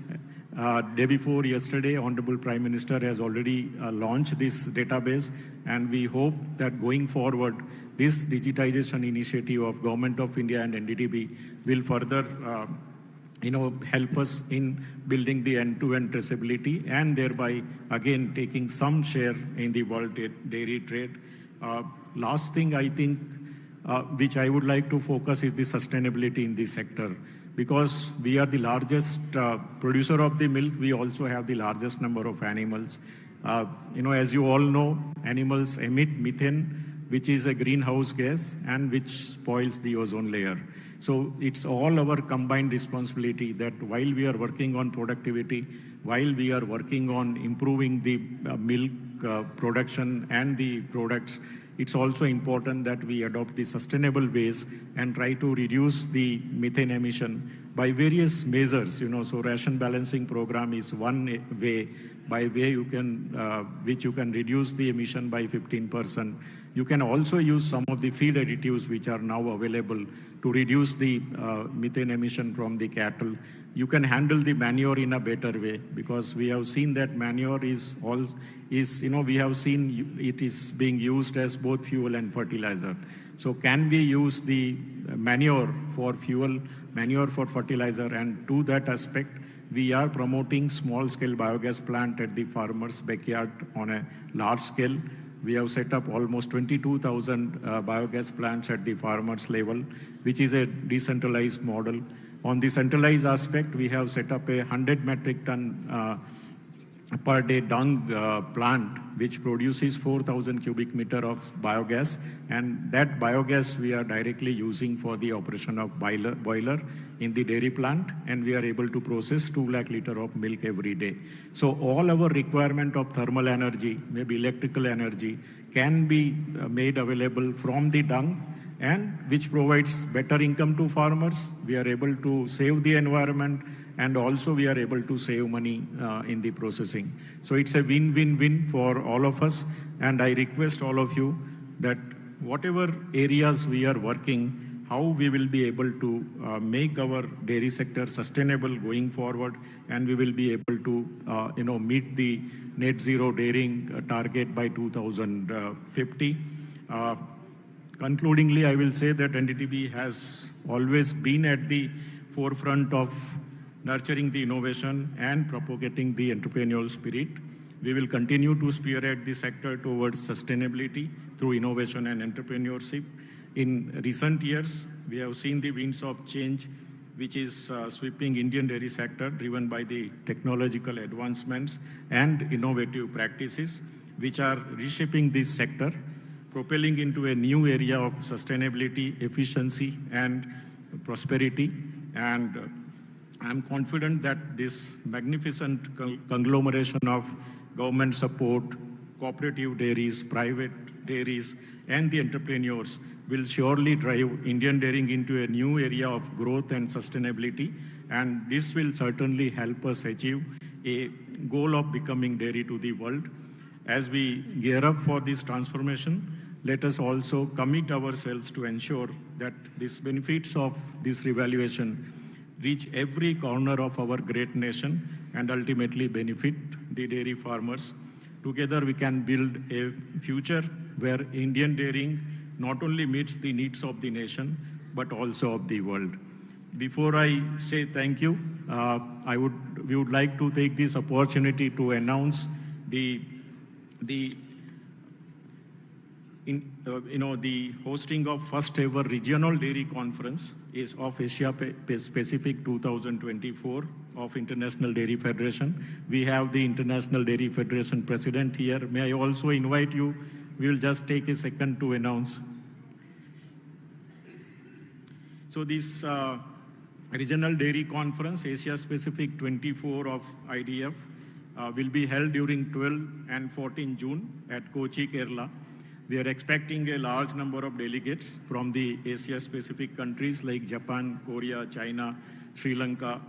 Day before yesterday, Honorable Prime Minister has already launched this database, and we hope that going forward, this digitization initiative of Government of India and NDDB will further help us in building the end-to-end traceability and thereby again taking some share in the world dairy trade. Last thing I think which I would like to focus is the sustainability in this sector. Because we are the largest producer of the milk, we also have the largest number of animals. As you all know, animals emit methane, which is a greenhouse gas and which spoils the ozone layer. So it's all our combined responsibility that while we are working on productivity, while we are working on improving the milk production and the products, it's also important that we adopt the sustainable ways and try to reduce the methane emission by various measures. So ration balancing program is one way by way which you can reduce the emission by 15%. You can also use some of the feed additives which are now available to reduce the methane emission from the cattle. You can handle the manure in a better way, because we have seen that manure we have seen it is being used as both fuel and fertilizer. So can we use the manure for fuel, manure for fertilizer? And to that aspect, we are promoting small-scale biogas plant at the farmer's backyard on a large scale. We have set up almost 22,000 biogas plants at the farmer's level, which is a decentralized model. On the centralized aspect, we have set up a 100 metric ton per day dung plant, which produces 4,000 cubic meter of biogas. And that biogas we are directly using for the operation of boiler in the dairy plant, and we are able to process 2 lakh liter of milk every day. So all our requirement of thermal energy, maybe electrical energy, can be made available from the dung, and which provides better income to farmers. We are able to save the environment, and also we are able to save money in the processing. So it's a win-win-win for all of us, and I request all of you that whatever areas we are working, how we will be able to make our dairy sector sustainable going forward, and we will be able to meet the net zero dairying target by 2050. Concludingly, I will say that NDDB has always been at the forefront of nurturing the innovation and propagating the entrepreneurial spirit. We will continue to spearhead the sector towards sustainability through innovation and entrepreneurship. In recent years, we have seen the winds of change, which is sweeping Indian dairy sector, driven by the technological advancements and innovative practices, which are reshaping this sector. propelling into a new area of sustainability, efficiency, and prosperity. And I'm confident that this magnificent conglomeration of government support, cooperative dairies, private dairies, and the entrepreneurs will surely drive Indian dairying into a new area of growth and sustainability. And this will certainly help us achieve a goal of becoming dairy to the world. As we gear up for this transformation, let us also commit ourselves to ensure that these benefits of this revaluation reach every corner of our great nation and ultimately benefit the dairy farmers. Together we can build a future where Indian dairying not only meets the needs of the nation, but also of the world. Before I say thank you, we would like to take this opportunity to announce the hosting of first ever regional dairy conference is of Asia Pacific 2024 of International Dairy Federation. We have the International Dairy Federation president here. May I also invite you? We will just take a second to announce. So this regional dairy conference, Asia Pacific 24 of IDF, will be held during 12 and 14 June at Kochi, Kerala. We are expecting a large number of delegates from the Asia-Pacific countries like Japan, Korea, China, Sri Lanka,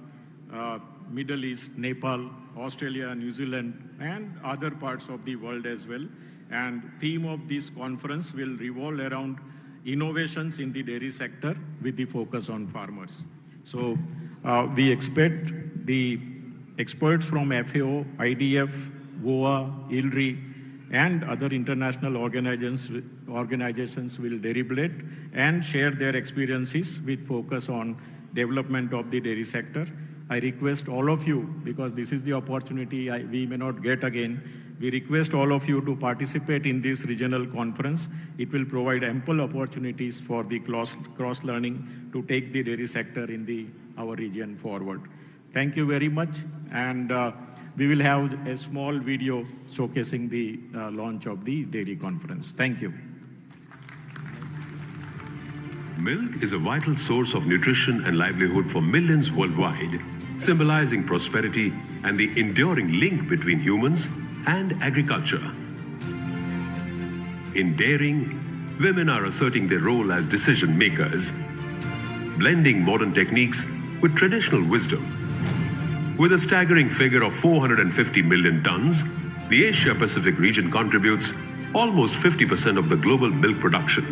Middle East, Nepal, Australia, New Zealand, and other parts of the world as well. And theme of this conference will revolve around innovations in the dairy sector with the focus on farmers. So we expect the experts from FAO, IDF, GOA, ILRI, and other international organizations will deliberate and share their experiences with focus on development of the dairy sector. I request all of you, because this is the opportunity we may not get again, we request all of you to participate in this regional conference. It will provide ample opportunities for the cross-learning to take the dairy sector in our region forward. Thank you very much. And we will have a small video showcasing the launch of the dairy conference. Thank you. Milk is a vital source of nutrition and livelihood for millions worldwide, symbolizing prosperity and the enduring link between humans and agriculture. In dairying, women are asserting their role as decision makers, blending modern techniques with traditional wisdom. With a staggering figure of 450 million tons, the Asia-Pacific region contributes almost 50% of the global milk production,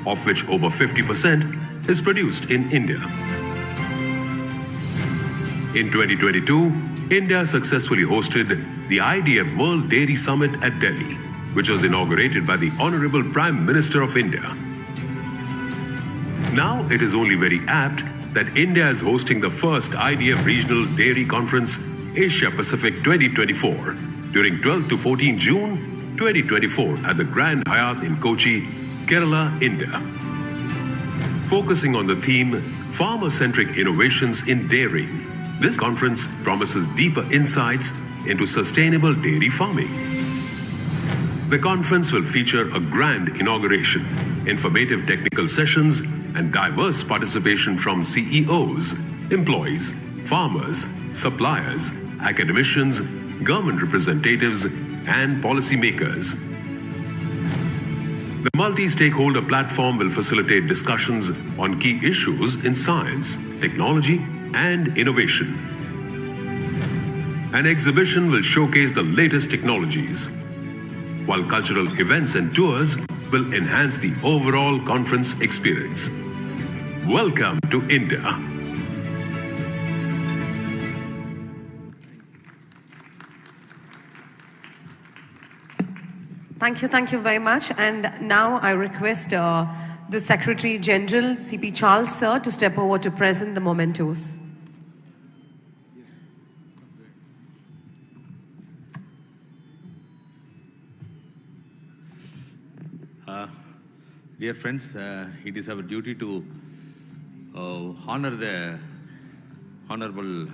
of which over 50% is produced in India. In 2022, India successfully hosted the IDF World Dairy Summit at Delhi, which was inaugurated by the Honorable Prime Minister of India. Now it is only very apt that India is hosting the first IDF Regional Dairy Conference Asia Pacific 2024 during 12 to 14 June 2024 at the Grand Hyatt in Kochi, Kerala, India. Focusing on the theme Farmer-Centric Innovations in Dairying, this conference promises deeper insights into sustainable dairy farming. The conference will feature a grand inauguration, informative technical sessions, and diverse participation from CEOs, employees, farmers, suppliers, academicians, government representatives, and policymakers. The multi-stakeholder platform will facilitate discussions on key issues in science, technology, and innovation. An exhibition will showcase the latest technologies, while cultural events and tours will enhance the overall conference experience. Welcome to India. Thank you very much. And now I request the Secretary General, CP Charles, sir, to step over to present the mementos. Dear friends, it is our duty to honor the Honorable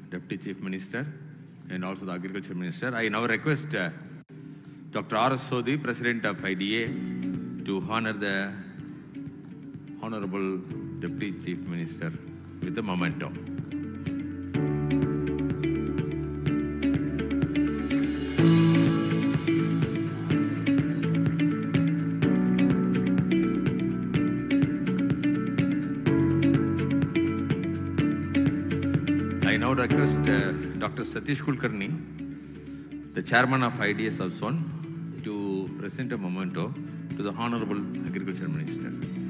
Deputy Chief Minister and also the Agriculture Minister. I now request Dr. R.S. Sodhi, President of IDA, to honor the Honorable Deputy Chief Minister with a memento. I now request Dr. Satish Kulkarni, the chairman of IDA Sub Zone, to present a memento to the Honorable Agriculture Minister.